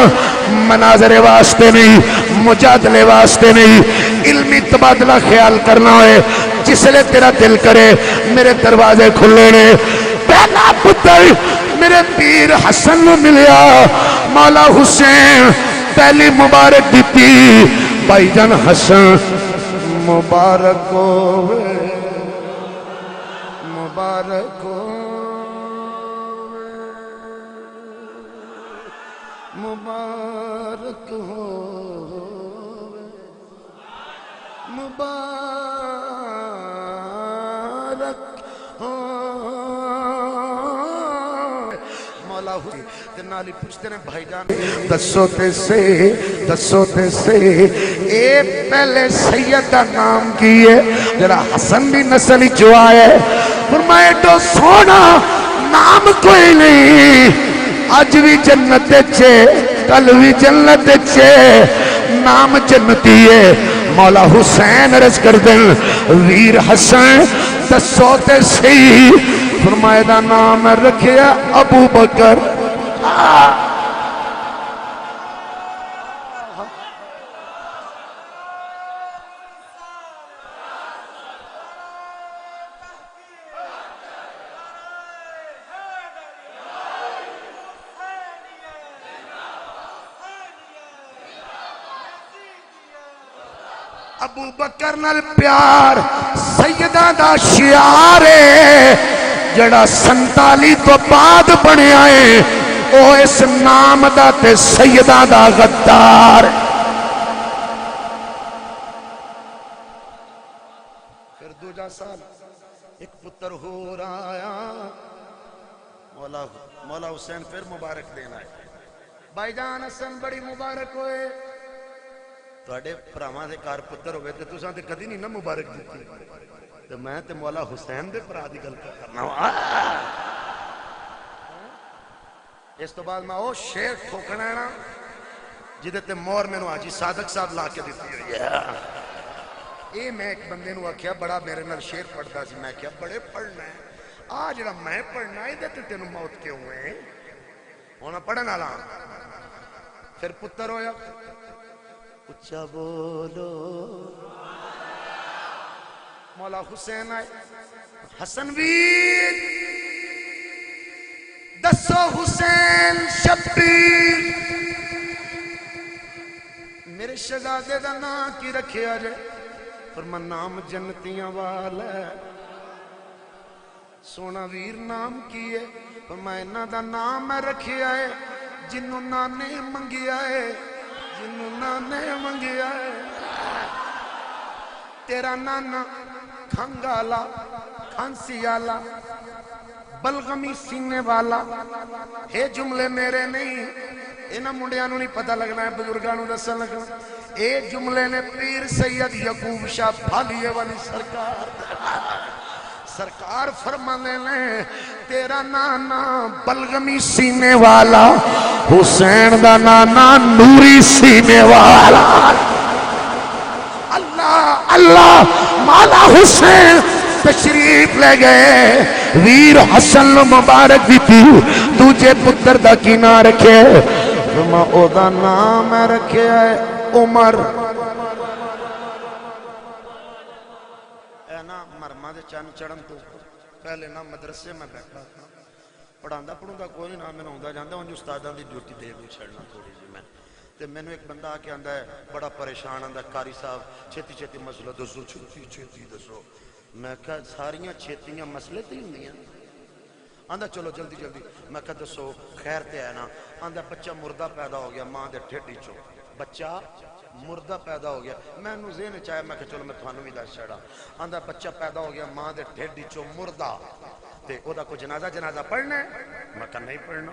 [SPEAKER 1] مناظر واسطے نہیں مجادلے واسطے نہیں علمی تبادلہ خیال کرنا ہے جس لئے تیرا دل کرے میرے دروازے کھلے نے پہلا پتر میرے پیر حسن نے ملیا مولا حسین پہلی مبارک دیتی بھائی جان حسن مبارک ہوئے مبارک ہوئے مبارک ہوئے مبارک ہوئے مولا ہوئی تنالی پوچھتے ہیں بھائی جان دسو تے سے اے پہلے سیدہ نام کیے جرا حسن بھی نسلی جو آئے فرمائے تو سونا نام کوئی نہیں آج بھی جنت چھے کل بھی جنت چھے نام جنتی ہے مولا حسین عرض کر دیں ویر حسن دسو تے سی فرمائے دا نام رکھیا ابو بکر ابو بکر نال پیار سیدہ دا شیار ہے جڑا 47 تو بعد بنے آئے او اس نام دا تے سیدہ دا غدار پھر دوجا سال ایک پتر ہو رہا آیا مولا حسین پھر مبارک دینا ہے بھائی جان حسن بڑی مبارک ہوئے توڑے پراما دے کار پتر ہوئے تے تُساں تے کدی نہیں نا مبارک دیتی تو میں تے مولا حسین دے پرا دی گل کرنا ہوں اس تو بعد میں او شیر ٹھوکنا ہے نا جدے تے مور میں نو آجی صادق صاحب لا کے دیتی ہوئی ہے اے میں ایک بندے نو آکھیا بڑا میرے نال شیر پڑھتا سی میں کیا بڑے پڑھنا ہے آج جڑا میں پڑھنا ہے دے تے نو موت کیوں ہوئے ہونا پڑھنا لا پھر پتر ہویا اچھا بولو مولا حسین آئے حسن ویر دسو حسین شبیر میرے شہزادے دا نام کی رکھے آجے فرما نام جنتیاں والا ہے سونا ویر نام کیے فرما انہ دا نام میں رکھے آئے جنہوں نانے منگی آئے جنہوں نانے منگی آئے تیرا نانا کھنگالا کھانسی آلا بلغمی سینے والا اے جملے میرے نہیں انہا منڈیانوں نہیں پتہ لگنا ہے بزرگانوں دسن لگنا اے جملے نے پیر سید یعقوب شاہ پھالیے والی سرکار فرمانے لیں تیرا نانا بلغمی سینے والا حسین دا نانا نوری سینے والا اللہ اللہ مولا حسین تشریف لے گئے ویر حسن مبارک دی تھی دوجے پتر دا کی نام رکھے فرما او دا نام میں رکھے ہے عمر اے نا مرمہ دے چند چڑھن تو پہلے نا مدرسے میں بیٹھا تھا پڑھاندہ پڑھوں کوئی نہ میں ہوندہ جاندہ انجو استادان دی ڈیوٹی دے بھی چھڑنا تھوڑی جی میں تے میں نے ایک بندہ آکے آندہ ہے بڑا پریشان آندہ کاری صاحب چھتی چھتی مسئلہ دسو چھتی چھتی دسو میں کہا ساریاں چھتیاں مسئلے تی ہوندی ہیں آندہ چلو جلدی جلدی میں کہا دسو خیر تے ہے نا آندہ بچہ مردہ پیدا ہو گیا ماں دے ٹھیٹی چو بچہ مردہ پیدا ہو گیا میں انہوں ذہن چاہے میں کہا چلو میں تھانوں بھی دس چھڑا آندہ بچہ پیدا ہو گیا ماں دے ٹھیٹی چو مردہ تے او دا کو جنازہ پڑھنا ہے میں کہا نہیں پڑھنا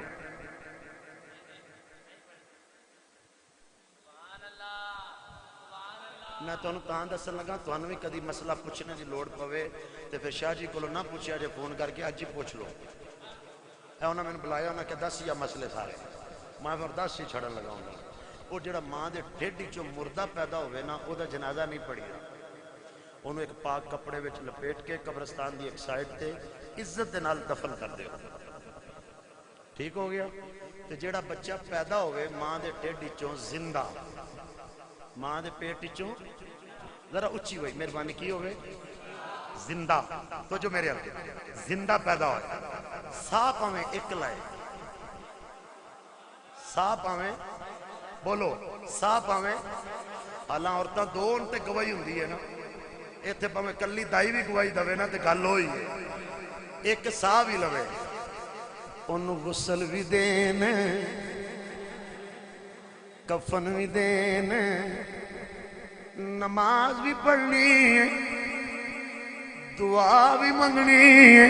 [SPEAKER 1] میں تو انہوں تاں دسن لگا تو انہوں بھی کدی مسئلہ پوچھنے دی لوڑ پوے تے پھر شاہ جی کو نہ پوچھیا جے فون کر کے آج ہی پوچھ لو اے انہوں میں نے بلایا انہوں کہ 10 یا مسئلے سارے میں پھر 10 ہی چھڑن لگا ہوں وہ جڑا ماں دے ٹھیڈی چو مردہ پیدا ہوئے نا او دا جنازہ نہیں پڑی رہا انہوں ایک پاک کپڑے وچ لپیٹ کے قبرستان دی ایک سائٹ تے عزت دے نال دفن کر دے ٹھیک ہو گیا تے جڑا بچہ پیدا ہوئے ماں دے ٹھیڈی چو زندہ ماں دے پیٹ چوں ذرا اچھی ہوئی مہربانی کی ہوئے زندہ تو جو میرے آگے زندہ پیدا ہوئے ساپ ہمیں ایک لائے ساپ ہمیں بولو ساپ ہمیں حالاں عورتاں دو ان تے گواہی ہوندی ہے نا ایتھے پاویں کلی دائی بھی گواہی دوے نا تے گل ہوئی ہے ایک سا بھی لوے انہوں غسل بھی دین کفن بھی دین نماز بھی پڑھنی ہے دعا بھی منگنی ہے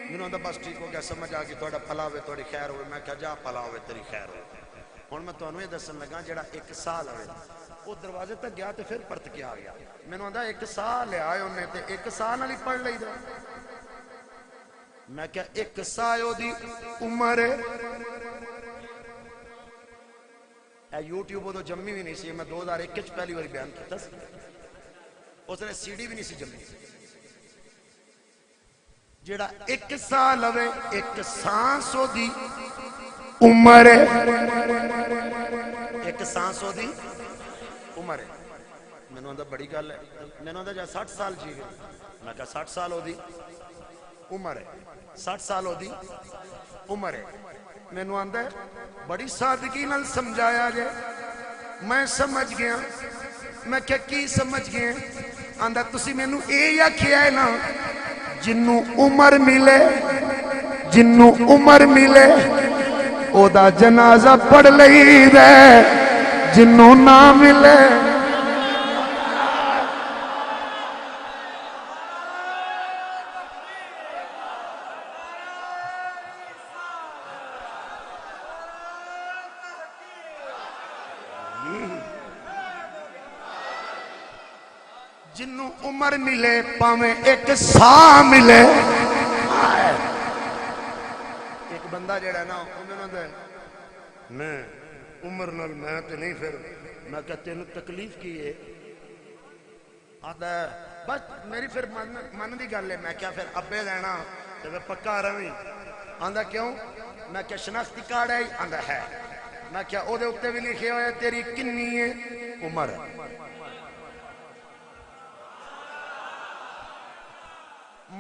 [SPEAKER 1] میں نے بس ٹھیک ہو گیا سمجھ آگی توڑا پلا ہوئے توڑی خیر ہوئے میں کہا جا پلا ہوئے تیری خیر ہوئے اور میں تو انہوں یہ دسن لگا جڑا ایک سال ہوئے وہ دروازے تک گیا تو پھر پرت کیا گیا میں نے کہا ایک سال آئے انہیں تے ایک سال علی پڑھ لئی دا میں کہا ایک سال دی عمر ہے اے یوٹیوب تو جمی بھی نہیں سی میں 2001 پہلی باری بیان کیا تھا اس نے سی ڈی بھی نہیں سی جمی جڑا ایک سال ہوئے ایک سانسو دی عمر ہے ایک سانسو دی عمر ہے میں نے کہا بڑی گل ہے میں نے کہا 60 سال جی گئے میں کہا 60 سال ہو دی عمر ہے 60 سال ہو دی عمر ہے میں نے کہا بڑی سادگی نال سمجھایا جائے میں سمجھ گیا میں کیا کی سمجھ گیا آندہ تسی میں نے اے یا کیا ہے نا جنوں عمر ملے او دا جنازہ پڑھ لئی دے جنوں نہ ملے جنوں عمر ملے پاویں ایک سا ملے ایک بندہ جڑا نا میں عمر نال میں تے نہیں پھر میں کہتے ہیں تکلیف کی ہے آتا ہے بس میری پھر من دی گل ہے میں کیا پھر ابے لینا تے میں پکا رویں آندہ کیوں میں کیا شناختی کارڈ ہے آندہ ہے میں کیا او دے اکتے بھی لکھے ہوئے تیری کنی ہے عمر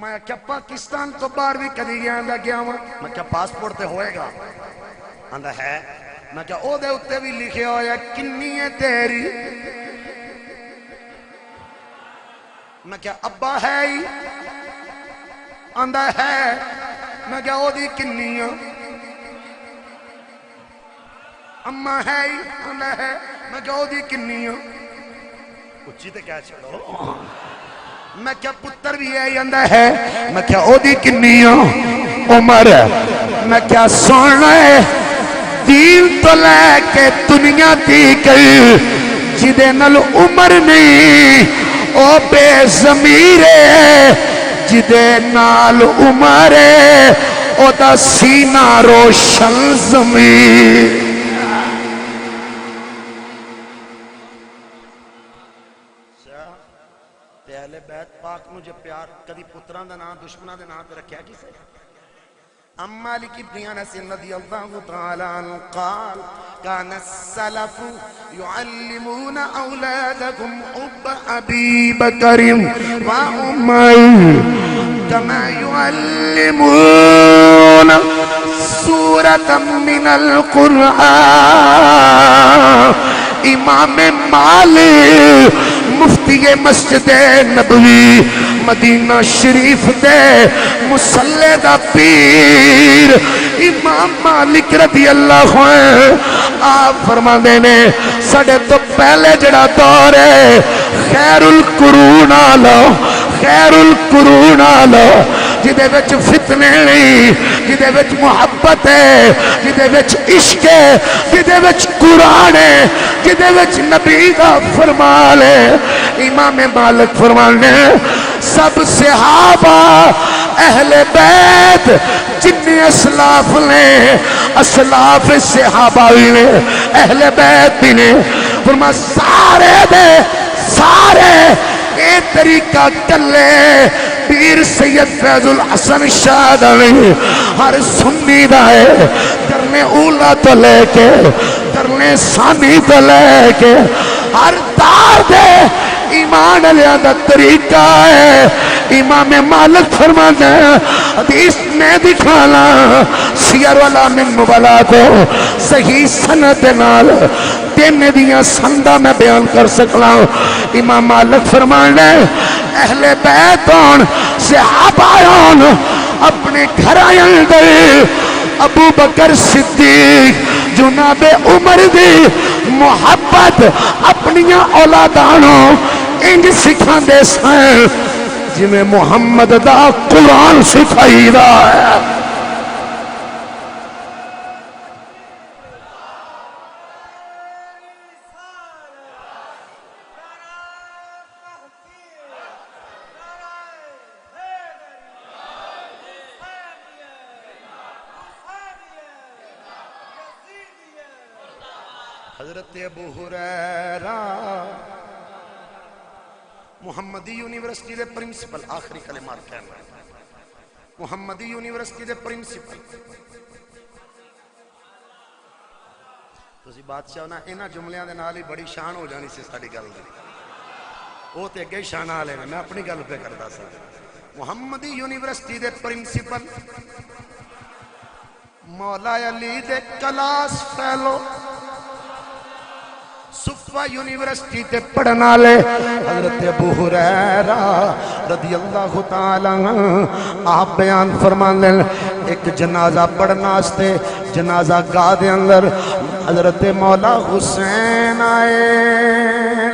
[SPEAKER 1] میں کیا پاکستان تو باہر بھی کدی گیا آندہ گیا ہوں میں کیا پاسپورٹ تے ہوئے گا آندہ ہے میں کیا او دے اتے بھی لکھے ہویا کنی ہے تیری میں کیا ابا ہے ہی آندہ ہے میں کیا او دی کنی ہے اممہ ہے ہی آندہ ہے میں کیا او دی کنی ہے اچھی تے کیا چھڑو میں کیا پتر بھی ہے اندہ ہے میں کیا او دی کنیاں عمر میں کیا سونا ہے دین تو لے کے دنیا دی کر جدے نل عمر نہیں او بے ضمیر جدے نال عمر او دا سینہ روشن ضمیر اہل بیت پاک نو جے پیار کدی پتراں دا نام دشمناں دے نام تے رکھیا کسے ام مالک بن انس رضی اللہ تعالی عنہ قال كان السلف يعلمون اولادهم حب ابي بكر وعمر كما يعلمون سورة من القرآن امام مالک مفتی مسجد نبوی مدینہ شریف دے مصلی دا پیر امام مالک رضی اللہ عنہ آپ فرما دینے سڑے تو پہلے جڑا دور ہے خیر القرون آلو خیر القرون آلو جدے وچ فتنے نہیں جدے وچ محبت ہے جدے وچ عشق ہے جدے وچ قرآن ہے جدے وچ نبی دا فرمان ہے امام مالک فرمانے سب صحابہ اہل بیت جتنے اسلاف نے اسلاف صحابہ بھی نے اہل بیت بھی نے فرما سارے دے سارے اے طریقہ کلے پیر سید فیض الحسن شادوی ہر سنی دا ہے کرنے اولا تو لے کے کرنے ثانی تو لے کے ہر دار دے ایمان علیہ دا طریقہ ہے امام مالک فرماتا ہے حدیث میں دکھانا سیر والا من مبلا کو صحیح سنت نال تین دیاں سندہ میں بیان کر سکلا امام مالک فرمانا ہے اہل بیتون صحابائون اپنے گھر آئیں گئے ابو بکر صدیق جناب عمر دی محبت اپنی اولادانوں انج سکھان دے سائیں جی میں محمد دا قرآن سکھائی دا ہے حضرت ابو ہریرہ محمدی یونیورسٹی دے پرنسپل آخری کلمات کہنا ہے محمدی یونیورسٹی دے پرنسپل تو سی بادشاہ ہونا اینا جملیاں دے نالی بڑی شان ہو جانی سے ساڑی گل دی وہ تے گئی شان آلے میں اپنی گل پہ کردہ سا محمدی یونیورسٹی دے پرنسپل مولا علی دے کلاس فیلو صفہ یونیورسٹی تے پڑھنا لے حضرت ابو ہریرہ رضی اللہ تعالیٰ آپ بیان فرمان لیں ایک جنازہ پڑھنا استے جنازہ گاہ دے اندر حضرت مولا حسین آئے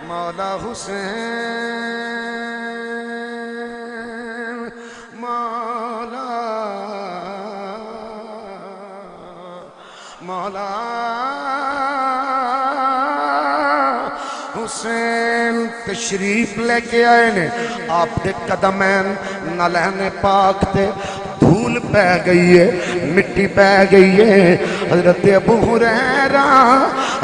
[SPEAKER 1] مولا حسین مولا حسین تشریف لے کے آئے نے آپ دے قدمین نلہن پاک تے دھول پہ گئی ہے مٹی پہ گئی ہے حضرت ابو ہریرہ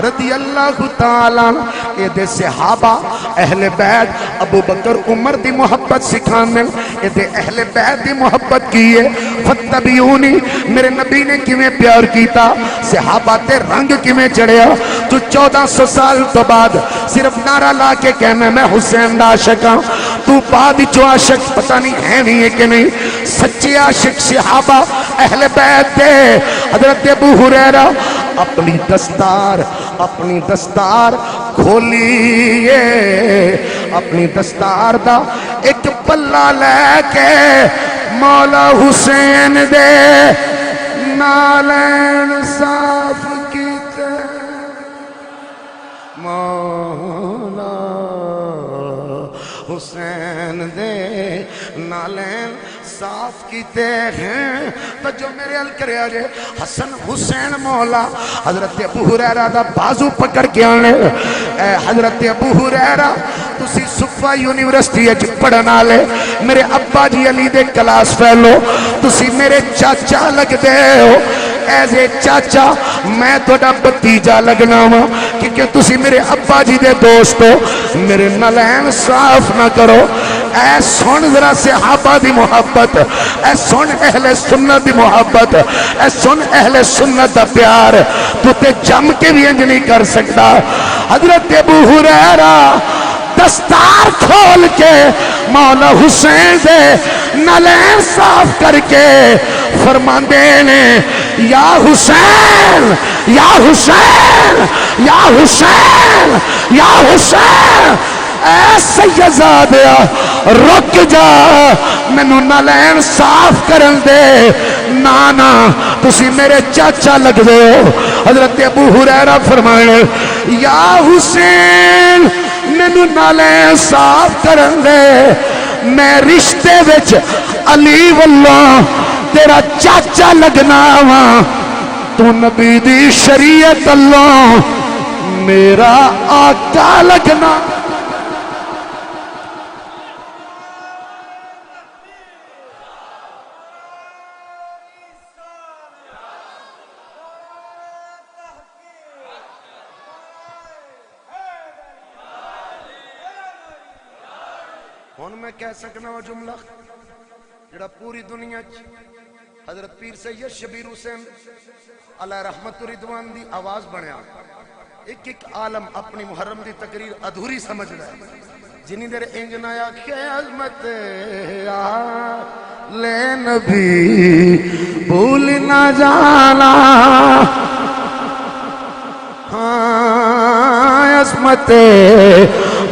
[SPEAKER 1] رضی اللہ تعالیٰ اے دے صحابہ اہل بیت ابو بکر عمر دی محبت سکھانے اے دے اہل بیت دی محبت کی ہے فتبیونی میرے نبی نے کیویں پیار کیتا صحابہ تے رنگ کیویں چڑھیا تو 1400 سال تو بعد صرف نعرہ لا کے کہنا میں حسین دا عاشق ہوں تو بعد جو عاشق پتہ نہیں ہے نہیں ہے کہ نہیں سچے عاشق صحابہ اہل بیت دے حضرت ابو ہریرہ اپنی دستار کھولیے اپنی دستار دا ایک پلہ لے کے مولا حسین دے نالین صاف کیتے مولا حسین دے نالین صاف کیتے ہیں تو جو میرے عل کرے آجے حسن حسین مولا حضرت ابو ہریرہ دا بازو پکڑ کے آنے اے حضرت ابو ہریرہ تسی صفہ یونیورسٹی اچ پڑھنا لے میرے ابا جی علی دے کلاس فیلو تسی میرے چاچا لگ دے ہو ایزے چاچا میں تھوڑا بتیجا لگنا وا کیونکہ تسی میرے ابا جی دے دوست ہو میرے نالین صاف نہ کرو اے سن ذرا صحابہ دی محبت اے سن اہل سنت دی محبت اے سن اہل سنت دا پیار تو تے جم کے بھی انج نہیں کر سکتا حضرت ابو ہریرہ دستار کھول کے مولا حسین دے نالین صاف کر کے فرماندے نے یا حسین یا حسین یا حسین یا حسین اے سیدزادیا رک جا مینوں نالین صاف کرن دے نانا تسی میرے چاچا لگ دے ہو حضرت ابو ہریرہ فرمانے یا حسین مینوں نالین صاف کرن دے میں رشتے وچ علی واللہ تیرا چاچا لگنا وا تو نبی دی شریعت اللہ میرا آقا لگنا ہن میں کہہ سکنا وہ جملہ جڑا پوری دنیا حضرت پیر سید شبیر حسین علیہ رحمت رضوان دی آواز بنیا ایک ایک عالم اپنی محرم دی تقریر ادھوری سمجھ رہا ہے جنہی دیر انجنایا کہ عظمت آل نبی بھول نہ جانا ہاں عظمت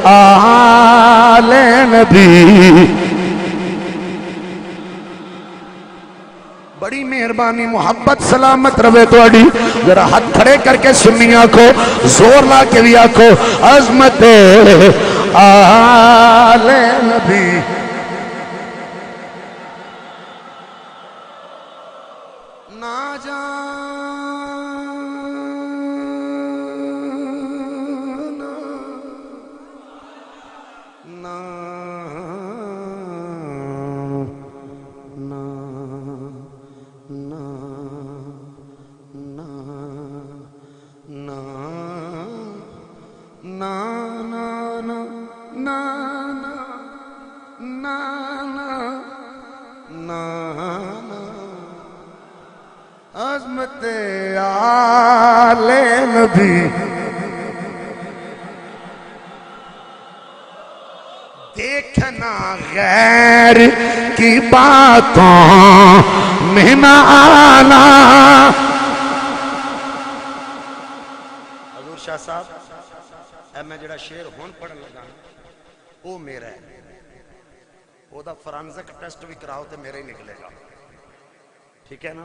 [SPEAKER 1] آل نبی بڑی مہربانی محبت سلامت روے تو اڈی ذرا ہاتھ کھڑے کر کے سنی آنکھو زور لا کے بھی آنکھو عظمت آل نبی نہ عظمت آل نبی دیکھنا غیر کی باتوں میں نہ آنا حضور شاہ صاحب اے میں جڑا شعر ہون پڑھن لگا وہ میرا ہے وہ دا فرانزک ٹیسٹ بھی کراؤ تے میرا ہی نکلے گا ٹھیک ہے نا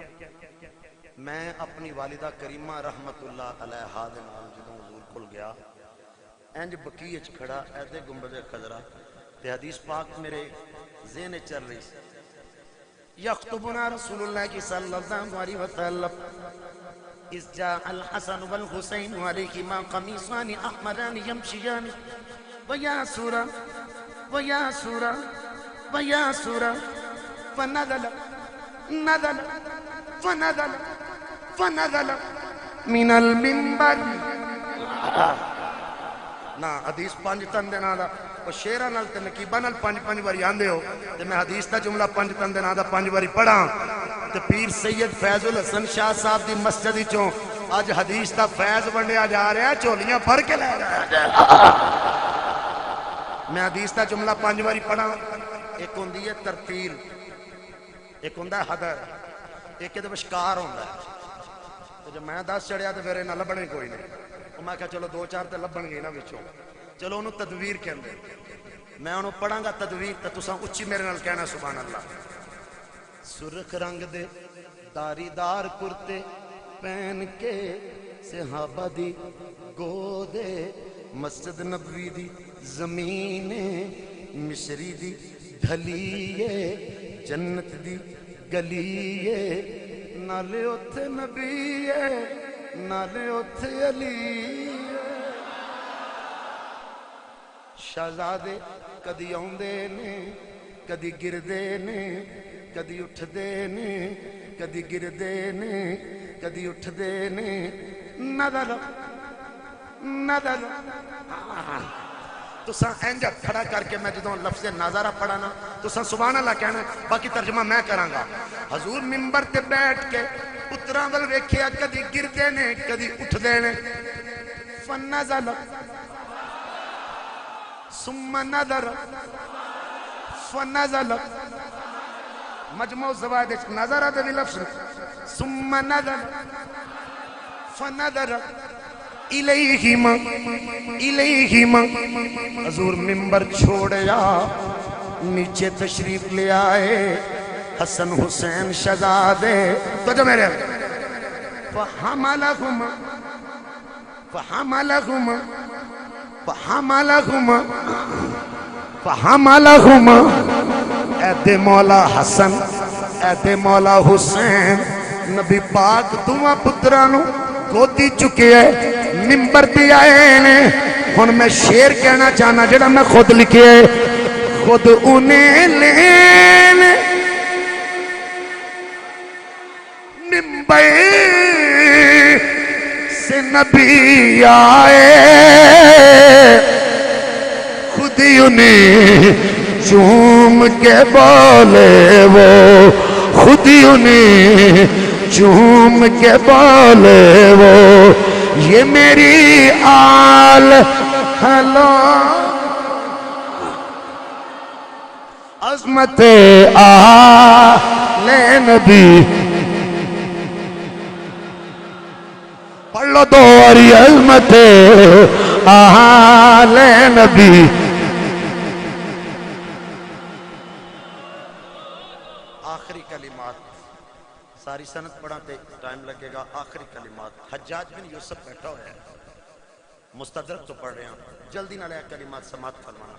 [SPEAKER 1] میں اپنی والدہ کریمہ رحمت اللہ علیہا دے نال جدوں حضور کھل گیا انج بقیع وچ کھڑا ایدے گنبد خضرا تے حدیث پاک میرے ذہن وچ چل رہی یخطبنا رسول اللہ کی صلی اللہ علیہ وسلم اذ جاء الحسن والحسین علیہما قمیصان احمران یمشیان ویا سورا ویا سورا ویا سورا فنزل نزل فنزل فنزل من المنبر نا حدیث پانچ تن دینا دا وہ شیرہ نال تے نکیبہ نال پانچ باری آندے ہو تے میں حدیث تا جملہ پانچ تن دینا دا 5 باری پڑھا تے پیر سید فیض الحسن شاہ صاحب دی مسجدی چوں آج حدیث تا فیض بنڈیا جا رہا ہے چولیاں بھر کے لے رہا ہے میں حدیث تا جملہ 5 باری پڑھا ایک ہوندی ہے ترتیل ایک ہوندہ ہے حدر ایک دے وشکار ہوندہ ہے تو جب میں 10 چڑھیا تو پھر انہاں لبنے کوئی نہیں تو میں کہا چلو 2-4 تے لبن گئی نا وچوں چلو انہوں تدویر کہندے میں انہوں پڑھاں گا تدویر تو تساں اچھی میرے نال کہنا سبحان اللہ سرخ رنگ دے داری دار کرتے پہن کے صحابہ دی گودے مسجد نبوی دی زمین مصری دی ڈھلیے جنت دی گلیے نالے اتھے نبیے نالے اتھے علیے شہزادے کدی آؤندے نے کدی گردے نے کدی اٹھدے نے کدی گردے نے کدی اٹھ دے نے نظر نظر تساں انجا کھڑا کر کے میں جدوں لفظ نظارہ پڑھا نا تساں سبحان اللہ کہنا باقی ترجمہ میں کراں گا حضور منبر تے بیٹھ کے پتراں ول ویکھیا کدی گردے نے کدی اٹھ دے نے فنزل ثم نظر فنزل مجموع زوائد نظر دے لفظ ثم نظر فنظر الیہما الیہما حضور منبر چھوڑیا نیچے تشریف لے آئے حسن حسین شہزادے تو جو میرے فحملہما فحملہما فحملہما فحملہما اے مولا حسن اے مولا حسین نبی پاک دعا پترانو گودی چکے ہیں منبر پہ آئے نے ہن میں شعر کہنا چاہنا جڑا میں خود لکھے خود انہیں لین منبر سے نبی آئے خود انہیں چوم کے بولے وہ خود انہیں چوم کے بولے وہ یہ میری آل ہلو عظمت آل نبی پڑھ لو دو اور عظمت آل نبی آخری کلمات ساری سنت پڑھا تے ٹائم لگے گا آخری کلمات حجاج بن یوسف بیٹھا ہویا ہے مستدرک تو پڑھ رہے ہیں جلدی نہ لیا کلمات سماعت فرمانا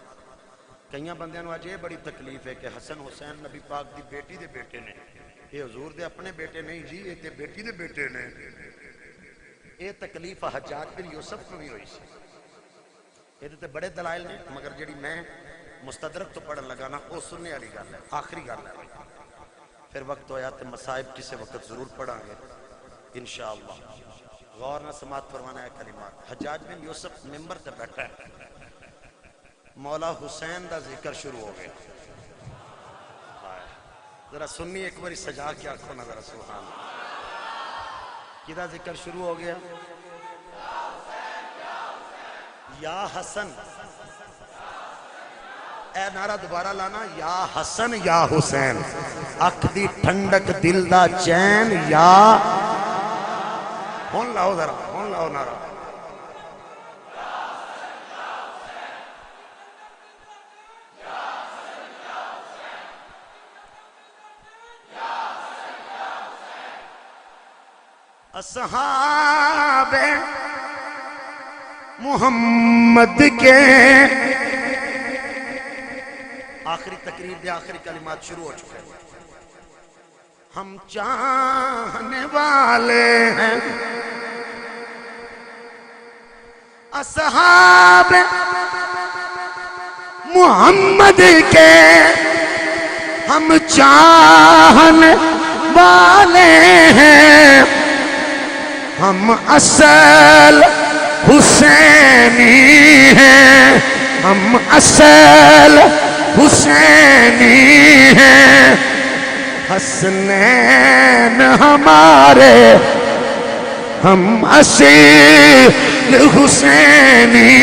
[SPEAKER 1] کئیاں بندیاں نو آج یہ بڑی تکلیف ہے کہ حسن حسین نبی پاک دی بیٹی دے بیٹے نے یہ حضور دے اپنے بیٹے نہیں جی یہ تے بیٹی دے بیٹے نے یہ تکلیف حجاج بن یوسف کو بھی ہوئی سی یہ تے بڑے دلائل نے مگر جڑی میں مستدرک تو پڑھن لگا نا وہ سننے والی گل ہے آخری گل ہے پھر وقت ہویا تے مصائب کسے وقت ضرور پڑھاں گے انشاءاللہ غور نہ سماعت فرمانا ہے کلمات حجاج بن یوسف منبر تے بیٹھا ہے مولا حسین دا ذکر شروع ہو گیا ذرا سنی ایک باری سجا کے آنکھوں نہ ذرا سبحان کدا ذکر شروع ہو گیا یا حسن اے نعرہ دوبارہ لانا یا حسن یا حسین اکھ دی ٹھنڈک دل دا چین یا ہون لاؤ ذرا ہون لاؤ نعرہ اصحاب محمد کے آخری تقریر دے آخری کلمات شروع ہو چکے ہیں ہم چاہنے والے ہیں اصحاب محمد کے ہم چاہنے والے ہیں ہم اصل حسینی ہیں ہم اصل حسینی ہیں حسنین ہمارے ہم اصل حسینی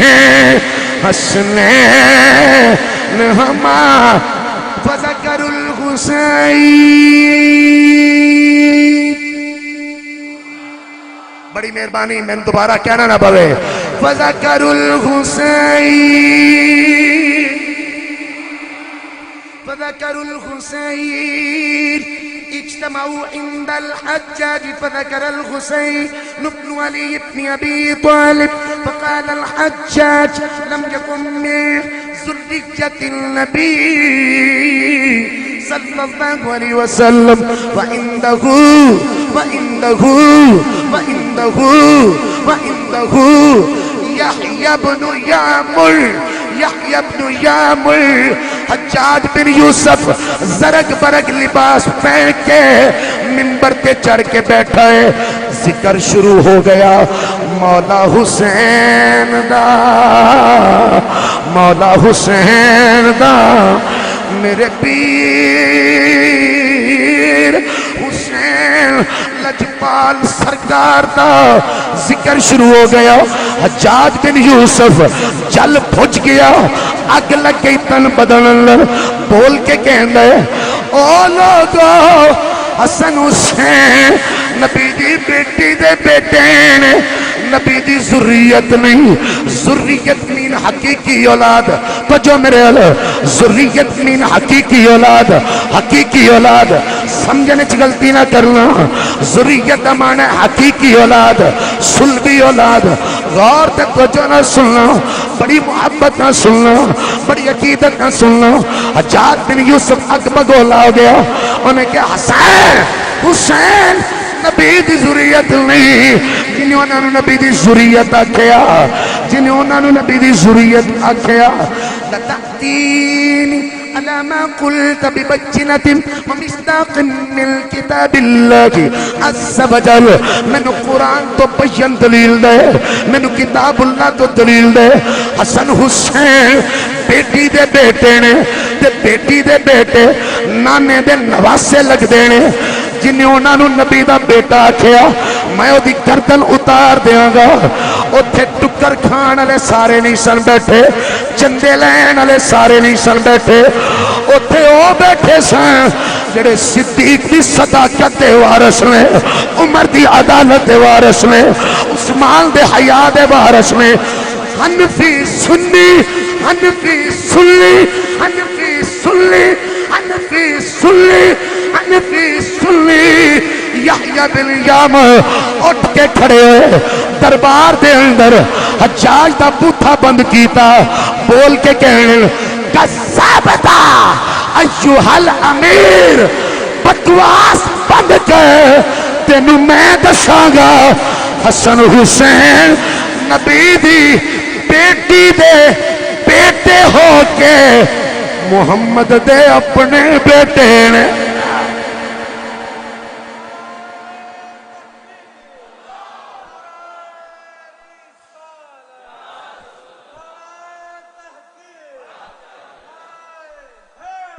[SPEAKER 1] ہیں حسنین ہمارے فذکر الحسین بڑی مہربانی میں دوبارہ کہنا نہ پڑے فذکر الحسین فذکر الحسین اجتمعوا عند الحجاج فذكر الحسين بن علي بن أبي طالب فقال الحجاج لم يكن من ذرية النبي صلى الله عليه وسلم وعنده يحيى بن يامر حجاج بن یوسف زرق برق لباس پہن کے منبر تے چڑھ کے بیٹھا ہے، ذکر شروع ہو گیا، مولا حسین دا مولا حسین دا میرے پیر حسین لجپال سرکار دا ذکر شروع ہو گیا۔ حجاج بن یوسف جل بھج گیا، اگ لگ گئی تن بدن اندر، بول کے کہندا ہے او لوگو حسن حسین نبی دی بیٹی دے بیٹے نے، نبی دی ذریت نہیں، ذریت مین حقیقی اولاد، تو جو میرے ذریت مین حقیقی اولاد، حقیقی اولاد سمجھنے چ غلطی نہ کرنا، ذریت معنی حقیقی اولاد، سلبی اولاد، غور تے توجہ نہ سننا، بڑی محبت نہ سننا، بڑی عقیدت نہ سننا۔ حجاج بن یوسف اگ بگولا ہو گیا، انہیں کہا حسین حسین نبی دی ذریت نہیں، جنہیں انہوں نے نبی دی ذریت آکھیا، جنہیں انہوں نے نبی دی ذریت آکھیا۔ لَتَأْتِينِ عَلَى مَا قُلْتَ بِبَجِّنَةٍ وَمِصْدَاقٍ مِّن كِتَابِ اللَّهِ عَزَّ وَجَلَّ، مینوں قرآن تو بیان دلیل دے، مینوں کتاب اللہ تو دلیل دے۔ حسن حسین بیٹی دے بیٹے نے، تے بیٹی دے بیٹے نانے دے نواسے لگ دینے، جنہیں انہوں نے نبی دا بیٹا آکھیا میں او دی گردن اتار دیاں گا۔ اتھے ٹکر کھان والے سارے نہیں سن بیٹھے، چندے لین والے سارے نہیں سن بیٹھے، اتھے او بیٹھے سن جڑے صدیق دی صداقت دے وارث نے، عمر دی عدالت دے وارث نے، عثمان دے حیا دے وارث نے، حنفی سنی حنفی سنی حنفی سنی حنفی سنی حنفی سنی۔ یحییٰ بن یام اٹھ کے کھڑے ہوئے، دربار دے اندر حجاج دا بوتھا بند کیتا، بول کے کہنے کذابتا ایھا الامیر، بکواس بند کر، تینوں میں دساں گا حسن حسین نبی دی بیٹی دے بیٹے ہو کے محمد دے اپنے بیٹے نے۔